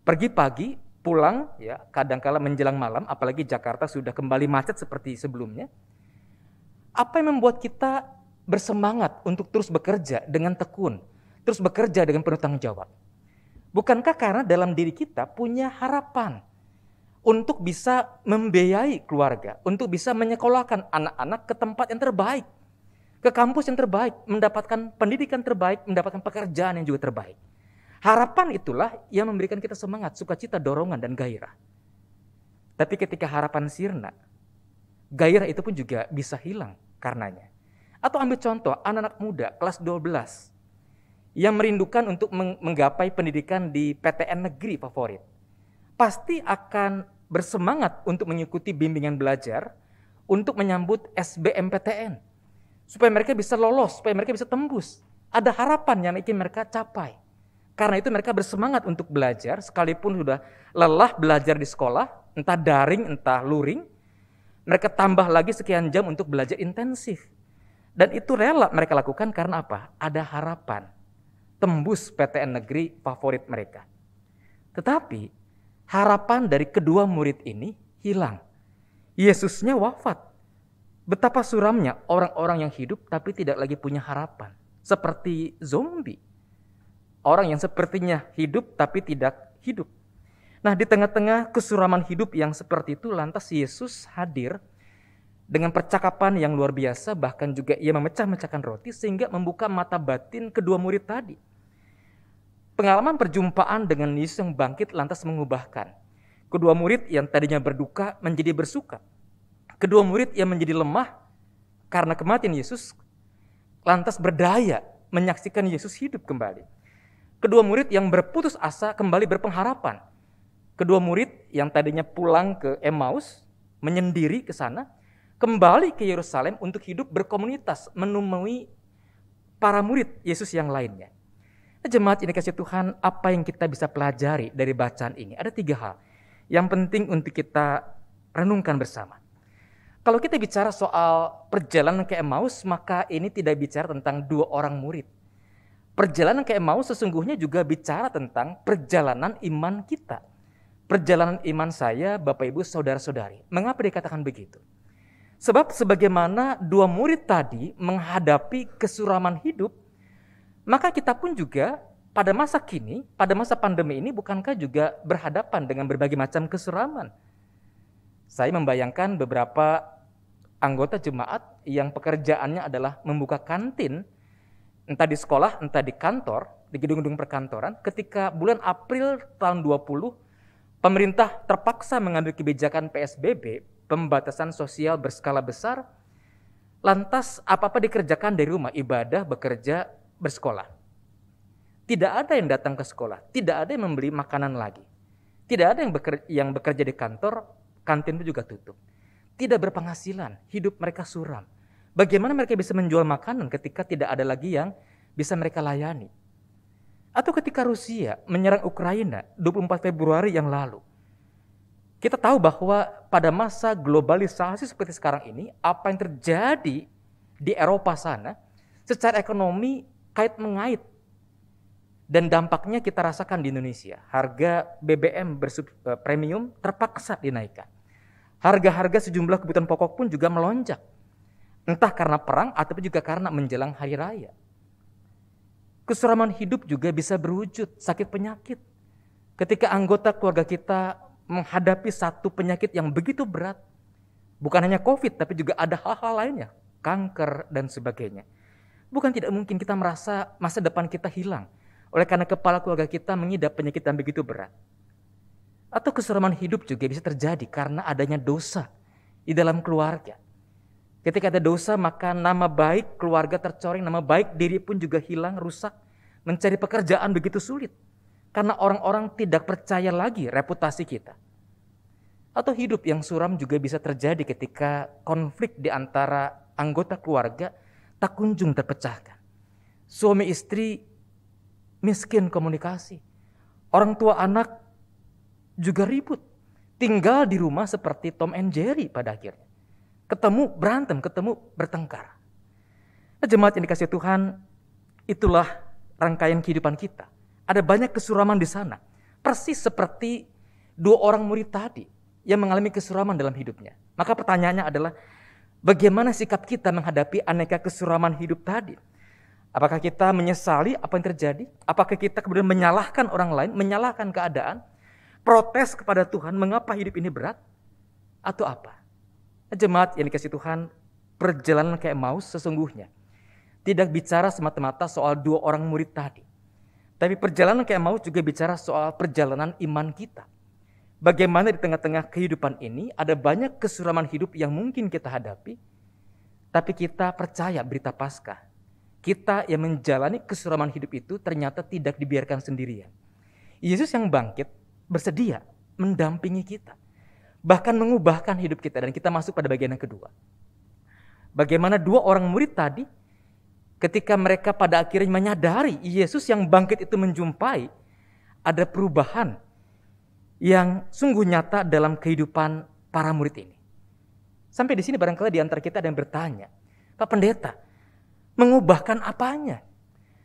pergi pagi, pulang, ya kadang-kala menjelang malam, apalagi Jakarta sudah kembali macet seperti sebelumnya. Apa yang membuat kita bersemangat untuk terus bekerja dengan tekun, terus bekerja dengan penuh tanggung jawab? Bukankah karena dalam diri kita punya harapan untuk bisa membiayai keluarga, untuk bisa menyekolahkan anak-anak ke tempat yang terbaik, ke kampus yang terbaik, mendapatkan pendidikan terbaik, mendapatkan pekerjaan yang juga terbaik. Harapan itulah yang memberikan kita semangat, sukacita, dorongan, dan gairah. Tapi ketika harapan sirna, gairah itu pun juga bisa hilang karenanya. Atau ambil contoh anak-anak muda kelas 12 yang merindukan untuk menggapai pendidikan di PTN negeri favorit. Pasti akan bersemangat untuk mengikuti bimbingan belajar untuk menyambut SBMPTN. Supaya mereka bisa lolos, supaya mereka bisa tembus. Ada harapan yang ingin mereka capai. Karena itu mereka bersemangat untuk belajar, sekalipun sudah lelah belajar di sekolah, entah daring, entah luring, mereka tambah lagi sekian jam untuk belajar intensif. Dan itu rela mereka lakukan karena apa? Ada harapan, tembus PTN negeri favorit mereka. Tetapi harapan dari kedua murid ini hilang. Yesusnya wafat. Betapa suramnya orang-orang yang hidup tapi tidak lagi punya harapan. Seperti zombie. Orang yang sepertinya hidup tapi tidak hidup. Nah, di tengah-tengah kesuraman hidup yang seperti itu, lantas Yesus hadir dengan percakapan yang luar biasa, bahkan juga ia memecah-mecahkan roti sehingga membuka mata batin kedua murid tadi. Pengalaman perjumpaan dengan Yesus yang bangkit lantas mengubahkan. Kedua murid yang tadinya berduka menjadi bersuka. Kedua murid yang menjadi lemah karena kematian Yesus lantas berdaya menyaksikan Yesus hidup kembali. Kedua murid yang berputus asa kembali berpengharapan. Kedua murid yang tadinya pulang ke Emmaus, menyendiri ke sana, kembali ke Yerusalem untuk hidup berkomunitas, menemui para murid Yesus yang lainnya. Jemaat ini kasih Tuhan, apa yang kita bisa pelajari dari bacaan ini? Ada 3 hal yang penting untuk kita renungkan bersama. Kalau kita bicara soal perjalanan ke Emmaus, maka ini tidak bicara tentang 2 orang murid. Perjalanan ke Emmaus sesungguhnya juga bicara tentang perjalanan iman kita. Perjalanan iman saya, Bapak Ibu, Saudara-saudari. Mengapa dikatakan begitu? Sebab sebagaimana 2 murid tadi menghadapi kesuraman hidup, maka kita pun juga pada masa kini, pada masa pandemi ini, bukankah juga berhadapan dengan berbagai macam kesuraman? Saya membayangkan beberapa anggota jemaat yang pekerjaannya adalah membuka kantin, entah di sekolah, entah di kantor, di gedung-gedung perkantoran. Ketika bulan April tahun 20, pemerintah terpaksa mengambil kebijakan PSBB, pembatasan sosial berskala besar, lantas apa-apa dikerjakan dari rumah, ibadah, bekerja, bersekolah. Tidak ada yang datang ke sekolah, tidak ada yang membeli makanan lagi. Tidak ada yang bekerja di kantor, kantin itu juga tutup. Tidak berpenghasilan, hidup mereka suram. Bagaimana mereka bisa menjual makanan ketika tidak ada lagi yang bisa mereka layani? Atau ketika Rusia menyerang Ukraina 24 Februari yang lalu. Kita tahu bahwa pada masa globalisasi seperti sekarang ini, apa yang terjadi di Eropa sana, secara ekonomi kait-mengait. Dan dampaknya kita rasakan di Indonesia. Harga BBM premium terpaksa dinaikkan. Harga-harga sejumlah kebutuhan pokok pun juga melonjak. Entah karena perang atau juga karena menjelang hari raya. Kesuraman hidup juga bisa berwujud sakit penyakit. Ketika anggota keluarga kita menghadapi satu penyakit yang begitu berat, bukan hanya COVID, tapi juga ada hal-hal lainnya, kanker dan sebagainya. Bukan tidak mungkin kita merasa masa depan kita hilang, oleh karena kepala keluarga kita mengidap penyakit yang begitu berat. Atau kesuraman hidup juga bisa terjadi karena adanya dosa di dalam keluarga. Ketika ada dosa, maka nama baik keluarga tercoreng, nama baik diri pun juga hilang, rusak. Mencari pekerjaan begitu sulit. Karena orang-orang tidak percaya lagi reputasi kita. Atau hidup yang suram juga bisa terjadi ketika konflik di antara anggota keluarga tak kunjung terpecahkan. Suami istri miskin komunikasi. Orang tua anak juga ribut. Tinggal di rumah seperti Tom and Jerry pada akhirnya. Ketemu berantem, ketemu bertengkar. Nah, jemaat yang dikasihi Tuhan, itulah rangkaian kehidupan kita. Ada banyak kesuraman di sana. Persis seperti 2 orang murid tadi yang mengalami kesuraman dalam hidupnya. Maka pertanyaannya adalah, bagaimana sikap kita menghadapi aneka kesuraman hidup tadi? Apakah kita menyesali apa yang terjadi? Apakah kita kemudian menyalahkan orang lain, menyalahkan keadaan? Protes kepada Tuhan, mengapa hidup ini berat? Atau apa? Jemaat yang dikasihi Tuhan, perjalanan ke Emmaus sesungguhnya tidak bicara semata-mata soal 2 orang murid tadi. Tapi perjalanan ke Emmaus juga bicara soal perjalanan iman kita. Bagaimana di tengah-tengah kehidupan ini ada banyak kesuraman hidup yang mungkin kita hadapi, tapi kita percaya berita Paskah. Kita yang menjalani kesuraman hidup itu ternyata tidak dibiarkan sendirian. Yesus yang bangkit bersedia mendampingi kita. Bahkan mengubahkan hidup kita, dan kita masuk pada bagian yang kedua. Bagaimana 2 orang murid tadi ketika mereka pada akhirnya menyadari Yesus yang bangkit itu menjumpai ada perubahan yang sungguh nyata dalam kehidupan para murid ini. Sampai di sini barangkali di antara kita ada yang bertanya, Pak Pendeta, mengubahkan apanya?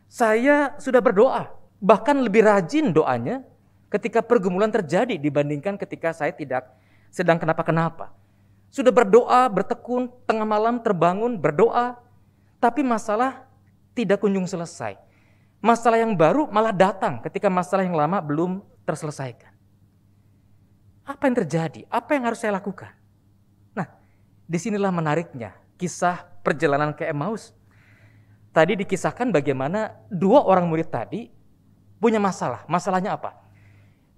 Saya sudah berdoa, bahkan lebih rajin doanya ketika pergumulan terjadi dibandingkan ketika saya tidak sedang kenapa-kenapa. Sudah berdoa, bertekun, tengah malam terbangun, berdoa, tapi masalah tidak kunjung selesai. Masalah yang baru malah datang ketika masalah yang lama belum terselesaikan. Apa yang terjadi? Apa yang harus saya lakukan? Nah, disinilah menariknya kisah perjalanan ke Emmaus. Tadi dikisahkan bagaimana 2 orang murid tadi punya masalah. Masalahnya apa?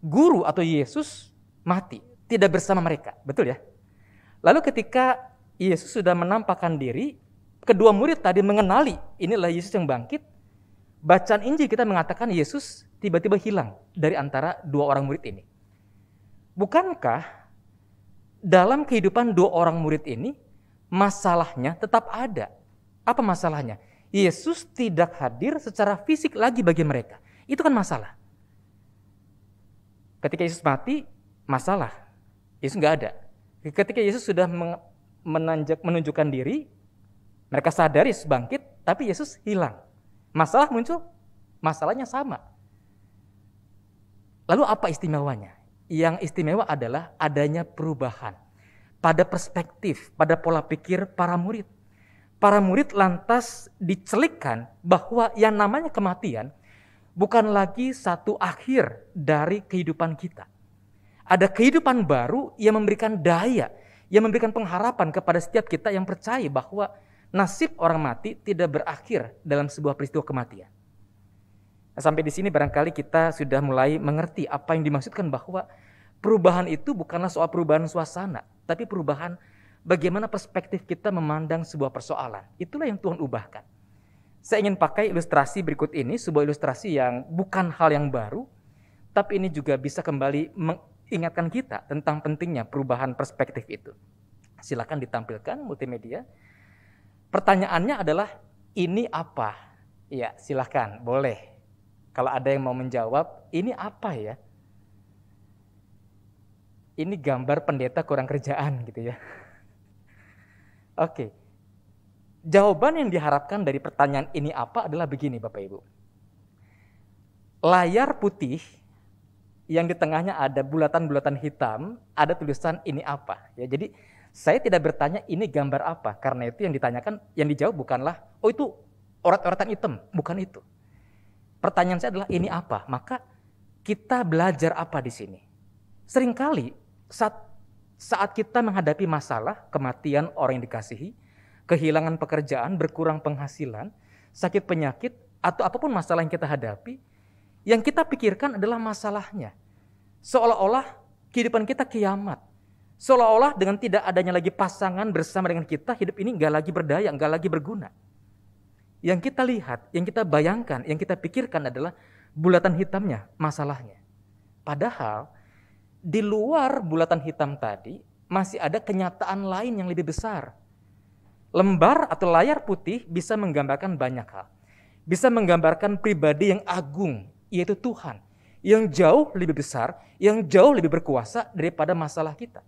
Guru atau Yesus mati, tidak bersama mereka. Betul ya? Lalu ketika Yesus sudah menampakkan diri, kedua murid tadi mengenali inilah Yesus yang bangkit. Bacaan Injil kita mengatakan Yesus tiba-tiba hilang dari antara 2 orang murid ini. Bukankah dalam kehidupan 2 orang murid ini masalahnya tetap ada? Apa masalahnya? Yesus tidak hadir secara fisik lagi bagi mereka. Itu kan masalah. Ketika Yesus mati, masalah. Yesus nggak ada. Ketika Yesus sudah menunjukkan diri, mereka sadar Yesus bangkit, tapi Yesus hilang. Masalah muncul, masalahnya sama. Lalu apa istimewanya? Yang istimewa adalah adanya perubahan pada perspektif, pada pola pikir para murid. Para murid lantas dicelikkan bahwa yang namanya kematian bukan lagi satu akhir dari kehidupan kita. Ada kehidupan baru yang memberikan daya, yang memberikan pengharapan kepada setiap kita yang percaya bahwa nasib orang mati tidak berakhir dalam sebuah peristiwa kematian. Nah, sampai di sini barangkali kita sudah mulai mengerti apa yang dimaksudkan bahwa perubahan itu bukanlah soal perubahan suasana, tapi perubahan bagaimana perspektif kita memandang sebuah persoalan. Itulah yang Tuhan ubahkan. Saya ingin pakai ilustrasi berikut ini, sebuah ilustrasi yang bukan hal yang baru, tapi ini juga bisa kembali mengingatkan kita tentang pentingnya perubahan perspektif itu. Silakan ditampilkan multimedia. Pertanyaannya adalah, ini apa? Ya, silakan, boleh. Kalau ada yang mau menjawab, ini apa ya? Ini gambar pendeta kurang kerjaan gitu ya. Oke. Jawaban yang diharapkan dari pertanyaan ini apa adalah begini Bapak Ibu. Layar putih yang di tengahnya ada bulatan-bulatan hitam, ada tulisan ini apa. Ya, jadi saya tidak bertanya ini gambar apa, karena itu yang ditanyakan, yang dijawab bukanlah, oh itu orat-oratan hitam, bukan itu. Pertanyaan saya adalah ini apa, maka kita belajar apa di sini. Seringkali saat kita menghadapi masalah, kematian orang yang dikasihi, kehilangan pekerjaan, berkurang penghasilan, sakit penyakit, atau apapun masalah yang kita hadapi, yang kita pikirkan adalah masalahnya. Seolah-olah kehidupan kita kiamat. Seolah-olah dengan tidak adanya lagi pasangan bersama dengan kita, hidup ini nggak lagi berdaya, nggak lagi berguna. Yang kita lihat, yang kita bayangkan, yang kita pikirkan adalah bulatan hitamnya, masalahnya. Padahal di luar bulatan hitam tadi masih ada kenyataan lain yang lebih besar. Lembar atau layar putih bisa menggambarkan banyak hal. Bisa menggambarkan pribadi yang agung, yaitu Tuhan. Yang jauh lebih besar, yang jauh lebih berkuasa daripada masalah kita.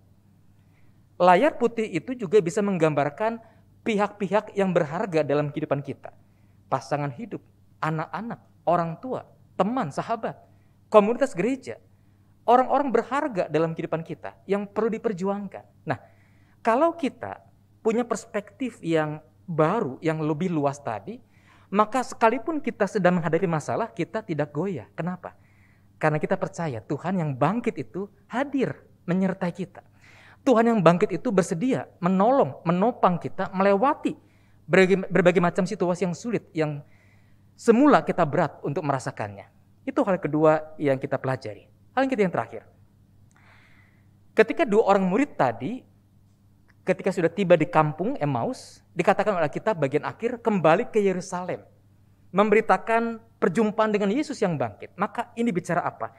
Layar putih itu juga bisa menggambarkan pihak-pihak yang berharga dalam kehidupan kita. Pasangan hidup, anak-anak, orang tua, teman, sahabat, komunitas gereja. Orang-orang berharga dalam kehidupan kita yang perlu diperjuangkan. Nah, kalau kita punya perspektif yang baru, yang lebih luas tadi, maka sekalipun kita sedang menghadapi masalah, kita tidak goyah. Kenapa? Karena kita percaya Tuhan yang bangkit itu hadir menyertai kita. Tuhan yang bangkit itu bersedia menolong, menopang kita melewati berbagai macam situasi yang sulit yang semula kita berat untuk merasakannya. Itu hal kedua yang kita pelajari. Hal yang terakhir. Ketika dua orang murid tadi, ketika sudah tiba di kampung Emmaus, dikatakan oleh Alkitab bagian akhir kembali ke Yerusalem. Memberitakan perjumpaan dengan Yesus yang bangkit. Maka ini bicara apa?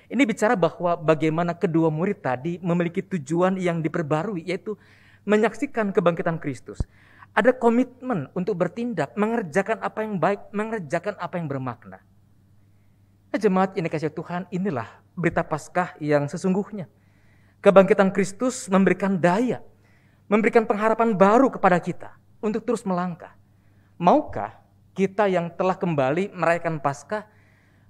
Ini bicara bahwa bagaimana kedua murid tadi memiliki tujuan yang diperbarui, yaitu menyaksikan kebangkitan Kristus. Ada komitmen untuk bertindak, mengerjakan apa yang baik, mengerjakan apa yang bermakna. Jemaat yang dikasihi Tuhan, inilah berita Paskah yang sesungguhnya. Kebangkitan Kristus memberikan daya, memberikan pengharapan baru kepada kita untuk terus melangkah. Maukah kita yang telah kembali merayakan Paskah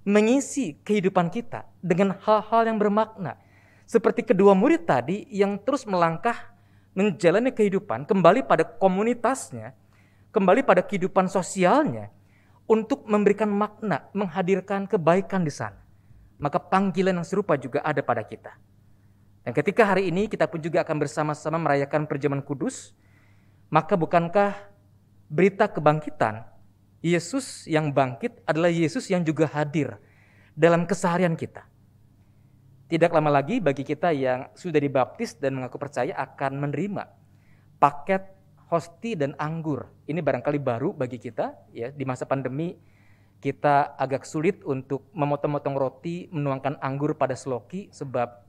mengisi kehidupan kita dengan hal-hal yang bermakna. Seperti kedua murid tadi yang terus melangkah menjalani kehidupan kembali pada komunitasnya, kembali pada kehidupan sosialnya untuk memberikan makna, menghadirkan kebaikan di sana. Maka panggilan yang serupa juga ada pada kita. Dan ketika hari ini kita pun juga akan bersama-sama merayakan perjamuan kudus, maka bukankah berita kebangkitan Yesus yang bangkit adalah Yesus yang juga hadir dalam keseharian kita. Tidak lama lagi bagi kita yang sudah dibaptis dan mengaku percaya akan menerima paket hosti dan anggur. Ini barangkali baru bagi kita, ya. Di masa pandemi kita agak sulit untuk memotong-motong roti, menuangkan anggur pada seloki sebab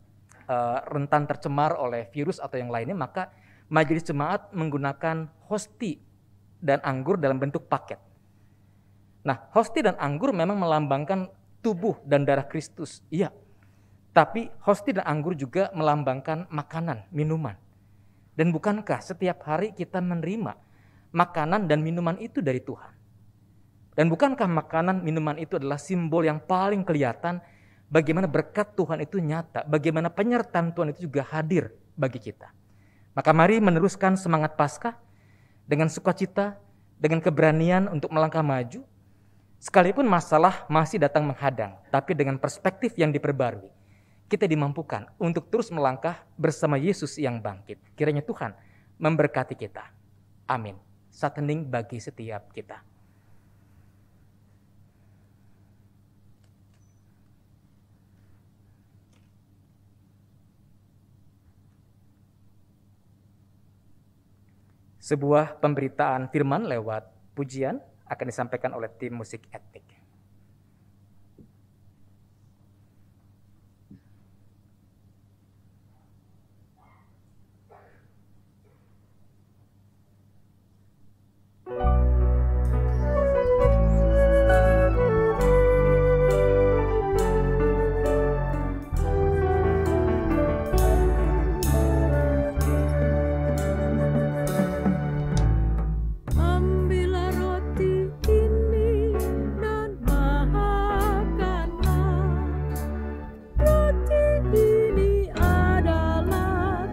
rentan tercemar oleh virus atau yang lainnya. Maka majelis jemaat menggunakan hosti dan anggur dalam bentuk paket. Nah, hosti dan anggur memang melambangkan tubuh dan darah Kristus, iya. Tapi hosti dan anggur juga melambangkan makanan, minuman. Dan bukankah setiap hari kita menerima makanan dan minuman itu dari Tuhan? Dan bukankah makanan, minuman itu adalah simbol yang paling kelihatan bagaimana berkat Tuhan itu nyata, bagaimana penyertaan Tuhan itu juga hadir bagi kita. Maka mari meneruskan semangat Paskah dengan sukacita, dengan keberanian untuk melangkah maju, sekalipun masalah masih datang menghadang, tapi dengan perspektif yang diperbarui, kita dimampukan untuk terus melangkah bersama Yesus yang bangkit. Kiranya Tuhan memberkati kita. Amin. Saat hening bagi setiap kita. Sebuah pemberitaan firman lewat pujian akan disampaikan oleh tim musik etnik. Ambillah roti ini dan makanlah. Roti ini adalah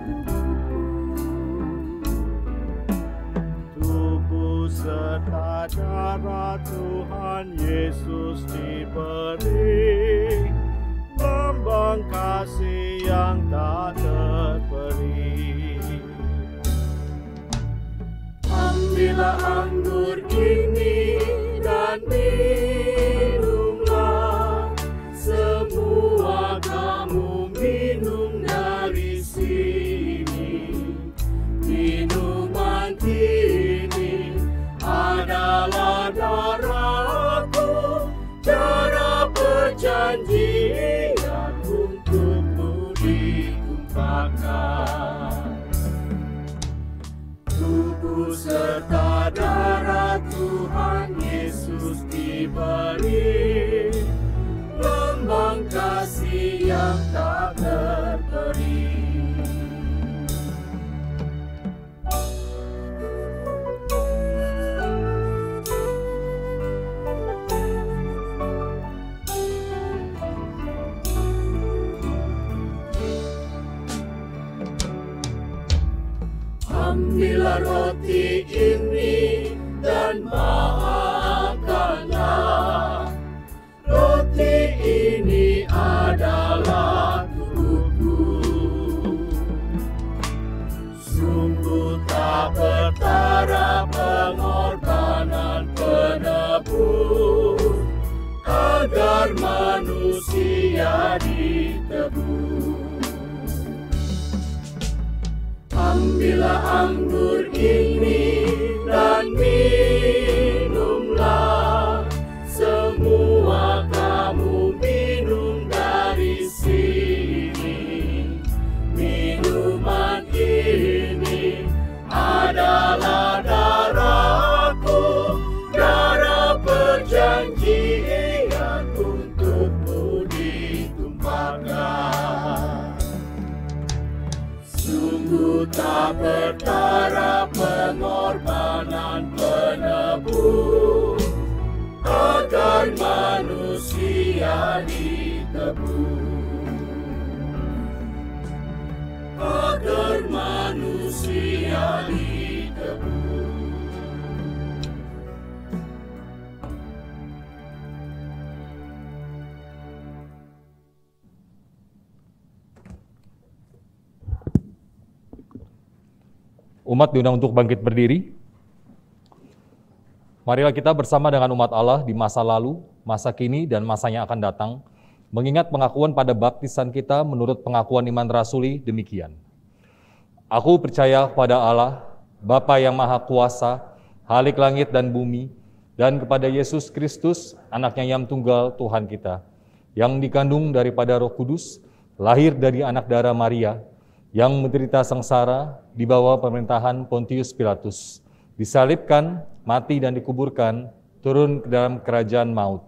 tubuhku serta darah Tuhan Yesus diberi. lambang kasih yang tak terperi. Ambillah anggur ini dan minumlah, semua kamu minum dari sini. Minuman ini adalah darahku, darah perjanjian untukmu ditumpahkan. Tubuh serta darah Tuhan Yesus diberi, lambang kasih yang tak terperi. Ambillah roti ini dan makanlah. Roti ini adalah tubuhku. Sungguh tak bertara pengorbanan penebus, agar manusia ditebus. Ambillah anggur ini dan minumlah, semua kamu minum dari sini. Minuman ini adalah darahku, darah perjanjian untukmu ditumpahkan. Sungguh tak bertara pengorbanan penebus, agar manusia ditebus, agar manusia ditebus. Umat diundang untuk bangkit berdiri. Marilah kita bersama dengan umat Allah di masa lalu, masa kini, dan masa yang akan datang, mengingat pengakuan pada baptisan kita menurut pengakuan iman rasuli demikian. Aku percaya pada Allah, Bapa yang Maha Kuasa, Halik langit dan bumi, dan kepada Yesus Kristus, anaknya yang tunggal Tuhan kita, yang dikandung daripada Roh Kudus, lahir dari anak darah Maria, yang menderita sengsara di bawah pemerintahan Pontius Pilatus, disalibkan, mati dan dikuburkan, turun ke dalam kerajaan maut.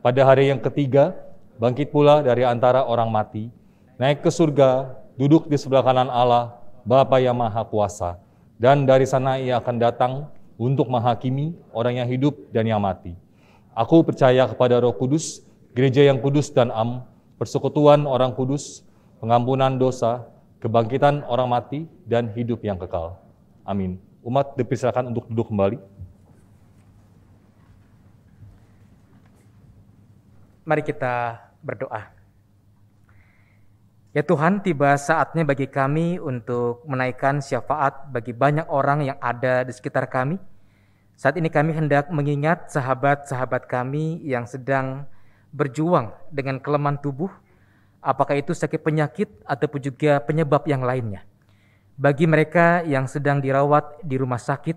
Pada hari yang ketiga, bangkit pula dari antara orang mati, naik ke surga, duduk di sebelah kanan Allah, Bapa yang Maha Kuasa, dan dari sana ia akan datang untuk menghakimi orang yang hidup dan yang mati. Aku percaya kepada Roh Kudus, gereja yang kudus dan am, persekutuan orang kudus, pengampunan dosa, kebangkitan orang mati, dan hidup yang kekal. Amin. Umat dipersilakan untuk duduk kembali. Mari kita berdoa. Ya Tuhan, tiba saatnya bagi kami untuk menaikkan syafaat bagi banyak orang yang ada di sekitar kami. Saat ini kami hendak mengingat sahabat-sahabat kami yang sedang berjuang dengan kelemahan tubuh, apakah itu sakit penyakit ataupun juga penyebab yang lainnya. Bagi mereka yang sedang dirawat di rumah sakit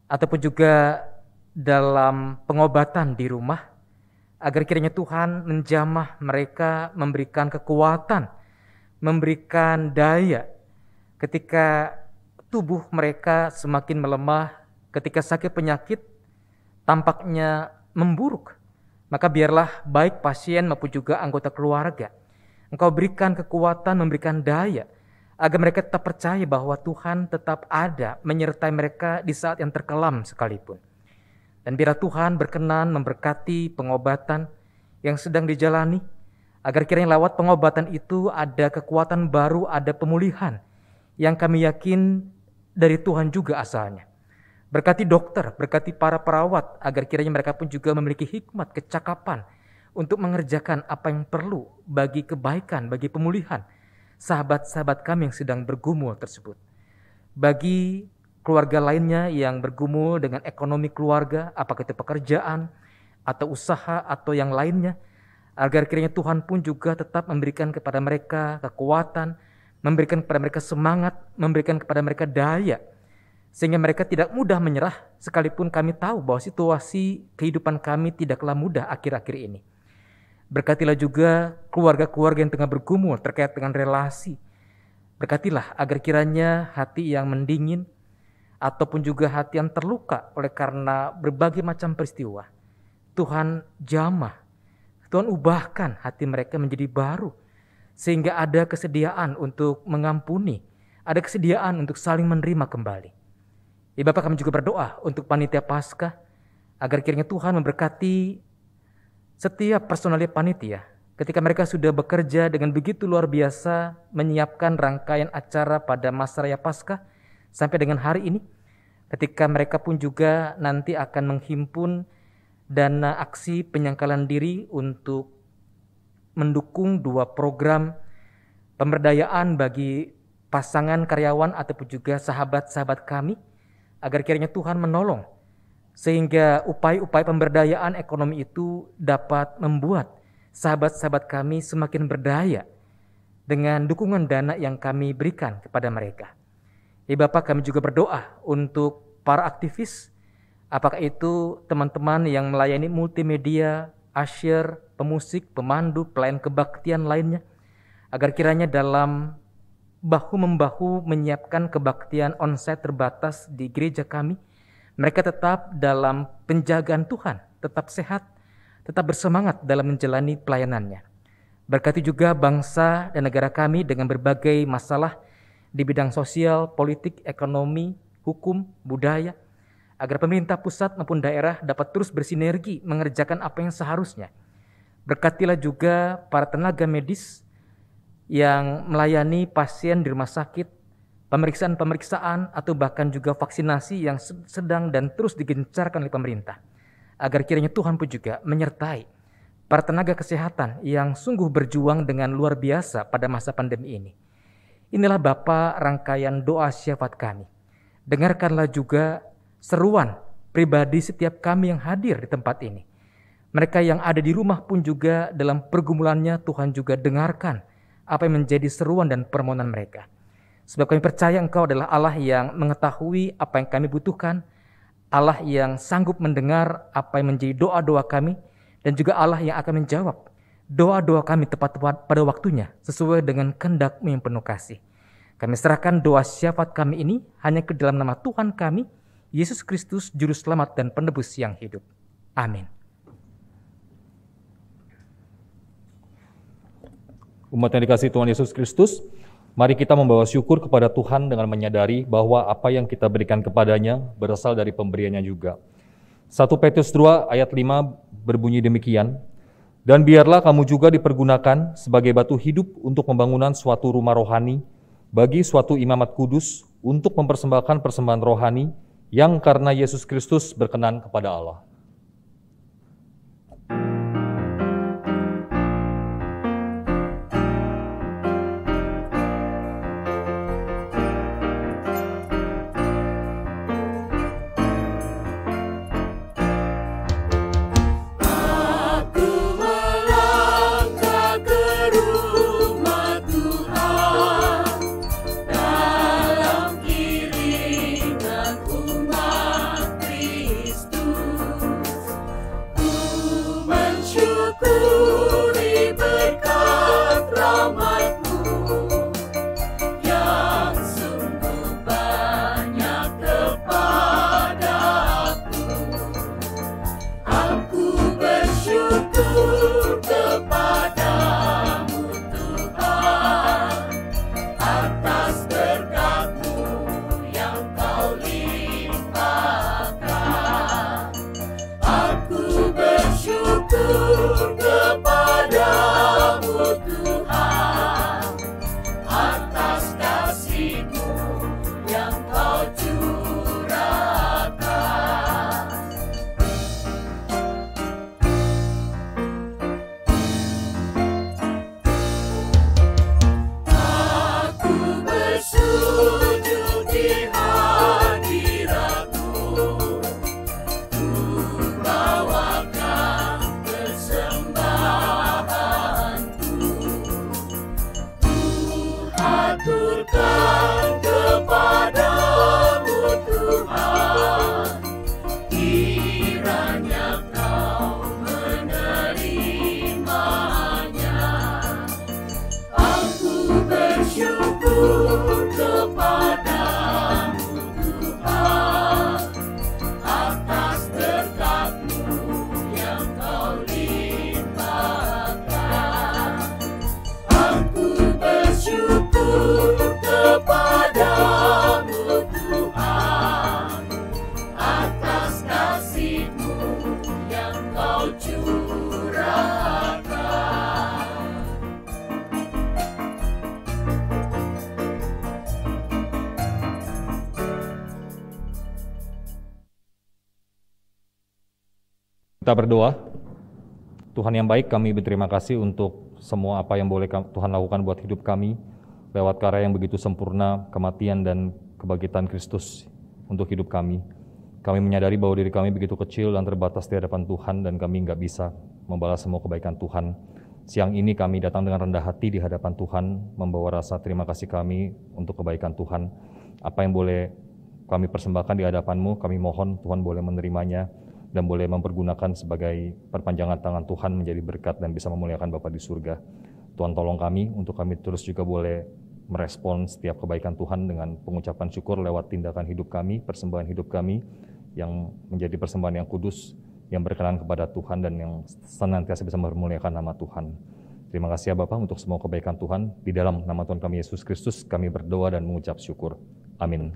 ataupun juga dalam pengobatan di rumah, agar kiranya Tuhan menjamah mereka, memberikan kekuatan, memberikan daya ketika tubuh mereka semakin melemah, ketika sakit penyakit tampaknya memburuk. Maka biarlah baik pasien maupun juga anggota keluarga, Engkau berikan kekuatan, memberikan daya, agar mereka tetap percaya bahwa Tuhan tetap ada menyertai mereka di saat yang terkelam sekalipun. Dan biarlah Tuhan berkenan memberkati pengobatan yang sedang dijalani, agar kiranya lewat pengobatan itu ada kekuatan baru, ada pemulihan yang kami yakin dari Tuhan juga asalnya. Berkati dokter, berkati para perawat, agar kiranya mereka pun juga memiliki hikmat, kecakapan untuk mengerjakan apa yang perlu bagi kebaikan, bagi pemulihan sahabat-sahabat kami yang sedang bergumul tersebut. Bagi keluarga lainnya yang bergumul dengan ekonomi keluarga, apakah itu pekerjaan atau usaha atau yang lainnya, agar kiranya Tuhan pun juga tetap memberikan kepada mereka kekuatan, memberikan kepada mereka semangat, memberikan kepada mereka daya, sehingga mereka tidak mudah menyerah, sekalipun kami tahu bahwa situasi kehidupan kami tidaklah mudah akhir-akhir ini. Berkatilah juga keluarga-keluarga yang tengah bergumul terkait dengan relasi. Berkatilah agar kiranya hati yang mendingin ataupun juga hati yang terluka oleh karena berbagai macam peristiwa, Tuhan jamah, Tuhan ubahkan hati mereka menjadi baru, sehingga ada kesediaan untuk mengampuni, ada kesediaan untuk saling menerima kembali. Ya Bapak, kami juga berdoa untuk panitia Paskah, agar kiranya Tuhan memberkati setiap personalia panitia, ketika mereka sudah bekerja dengan begitu luar biasa menyiapkan rangkaian acara pada masa raya Paskah sampai dengan hari ini, ketika mereka pun juga nanti akan menghimpun dana aksi penyangkalan diri untuk mendukung 2 program pemberdayaan bagi pasangan karyawan ataupun juga sahabat-sahabat kami, agar kiranya Tuhan menolong sehingga upaya-upaya pemberdayaan ekonomi itu dapat membuat sahabat-sahabat kami semakin berdaya dengan dukungan dana yang kami berikan kepada mereka. Ya Bapak, kami juga berdoa untuk para aktivis, apakah itu teman-teman yang melayani multimedia, usher, pemusik, pemandu, pelayan kebaktian lainnya, agar kiranya dalam bahu-membahu menyiapkan kebaktian onsite terbatas di gereja kami, mereka tetap dalam penjagaan Tuhan, tetap sehat, tetap bersemangat dalam menjalani pelayanannya. Berkati juga bangsa dan negara kami dengan berbagai masalah di bidang sosial, politik, ekonomi, hukum, budaya, agar pemerintah pusat maupun daerah dapat terus bersinergi mengerjakan apa yang seharusnya. Berkatilah juga para tenaga medis yang melayani pasien di rumah sakit, pemeriksaan-pemeriksaan atau bahkan juga vaksinasi yang sedang dan terus digencarkan oleh pemerintah. Agar kiranya Tuhan pun juga menyertai para tenaga kesehatan yang sungguh berjuang dengan luar biasa pada masa pandemi ini. Inilah Bapa rangkaian doa syafaat kami. Dengarkanlah juga seruan pribadi setiap kami yang hadir di tempat ini. Mereka yang ada di rumah pun juga dalam pergumulannya Tuhan juga dengarkan apa yang menjadi seruan dan permohonan mereka. Sebab kami percaya Engkau adalah Allah yang mengetahui apa yang kami butuhkan, Allah yang sanggup mendengar apa yang menjadi doa-doa kami, dan juga Allah yang akan menjawab doa-doa kami tepat pada waktunya sesuai dengan kehendak-Mu yang penuh kasih. Kami serahkan doa syafaat kami ini hanya ke dalam nama Tuhan kami, Yesus Kristus, Juru Selamat dan Penebus yang hidup. Amin. Umat yang dikasihi Tuhan Yesus Kristus, mari kita membawa syukur kepada Tuhan dengan menyadari bahwa apa yang kita berikan kepadanya berasal dari pemberiannya juga. 1 Petrus 2 ayat 5 berbunyi demikian, dan biarlah kamu juga dipergunakan sebagai batu hidup untuk pembangunan suatu rumah rohani, bagi suatu imamat kudus untuk mempersembahkan persembahan rohani yang karena Yesus Kristus berkenan kepada Allah. Dalam kiringan umat Kristus. Kita berdoa. Tuhan yang baik, kami berterima kasih untuk semua apa yang boleh Tuhan lakukan buat hidup kami, lewat karya yang begitu sempurna, kematian dan kebangkitan Kristus untuk hidup kami. Kami menyadari bahwa diri kami begitu kecil dan terbatas di hadapan Tuhan, dan kami nggak bisa membalas semua kebaikan Tuhan. Siang ini kami datang dengan rendah hati di hadapan Tuhan, membawa rasa terima kasih kami untuk kebaikan Tuhan. Apa yang boleh kami persembahkan di hadapan-Mu, kami mohon Tuhan boleh menerimanya, dan boleh mempergunakan sebagai perpanjangan tangan Tuhan menjadi berkat dan bisa memuliakan Bapa di surga. Tuhan tolong kami untuk kami terus juga boleh merespon setiap kebaikan Tuhan dengan pengucapan syukur lewat tindakan hidup kami, persembahan hidup kami yang menjadi persembahan yang kudus, yang berkenan kepada Tuhan dan yang senantiasa bisa memuliakan nama Tuhan. Terima kasih ya Bapa untuk semua kebaikan Tuhan. Di dalam nama Tuhan kami Yesus Kristus kami berdoa dan mengucap syukur. Amin.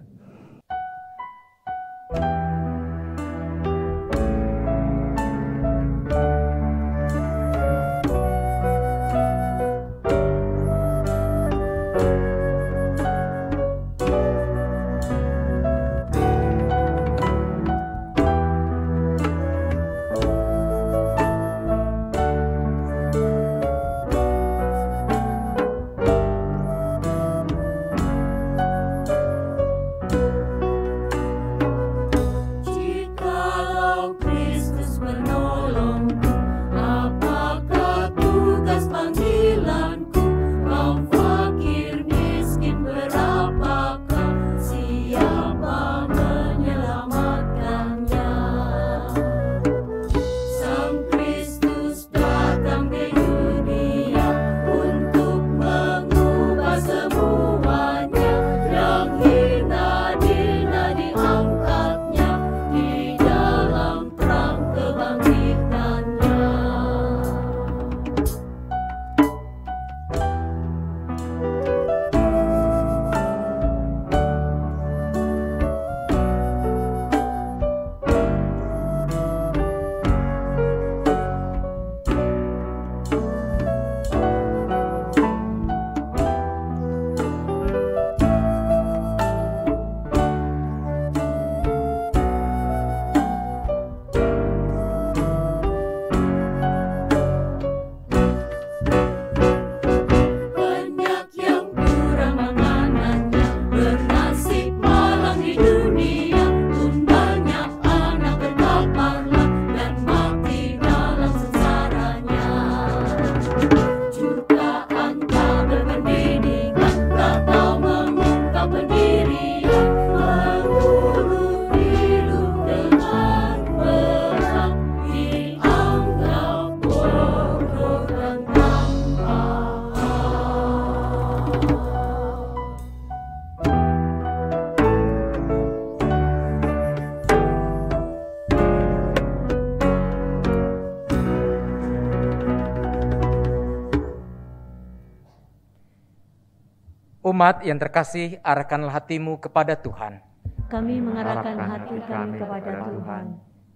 Umat yang terkasih, arahkanlah hatimu kepada Tuhan. Kami mengarahkan hati kami kepada Tuhan.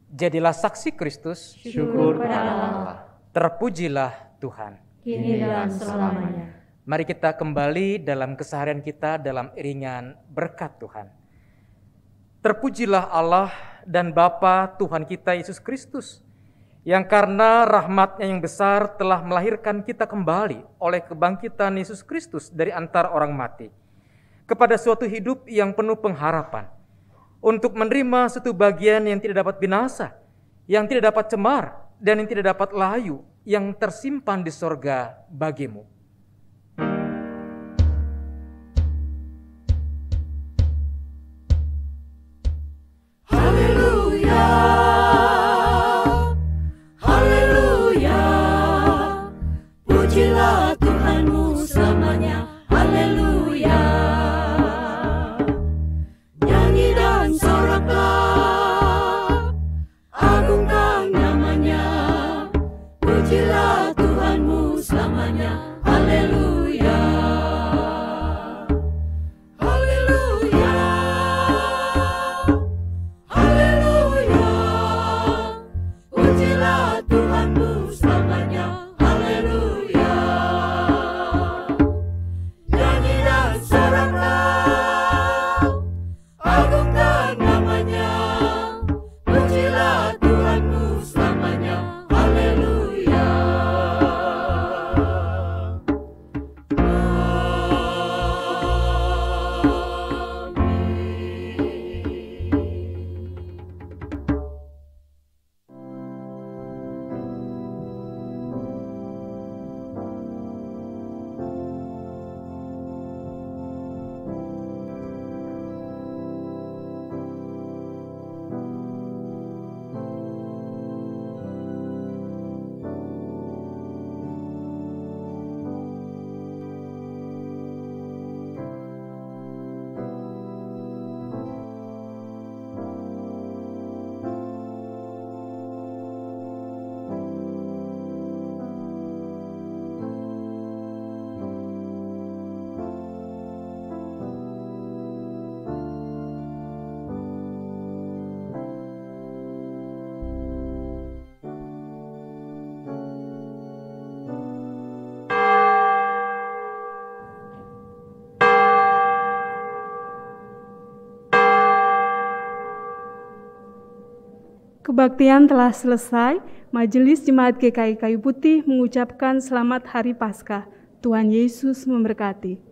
Jadilah saksi Kristus. Syukur kepada Allah. Terpujilah Tuhan. Kini dan selamanya. Mari kita kembali dalam keseharian kita dalam iringan berkat Tuhan. Terpujilah Allah dan Bapa Tuhan kita Yesus Kristus, yang karena rahmat-Nya yang besar telah melahirkan kita kembali oleh kebangkitan Yesus Kristus dari antara orang mati kepada suatu hidup yang penuh pengharapan, untuk menerima suatu bagian yang tidak dapat binasa, yang tidak dapat cemar, dan yang tidak dapat layu, yang tersimpan di sorga bagimu. Pujilah Tuhanmu selamanya, haleluya. Nyanyi dan soraklah, agungkan namanya. Pujilah Tuhanmu selamanya, haleluya. Kebaktian telah selesai. Majelis Jemaat GKI Kayu Putih mengucapkan selamat Hari Paskah. Tuhan Yesus memberkati.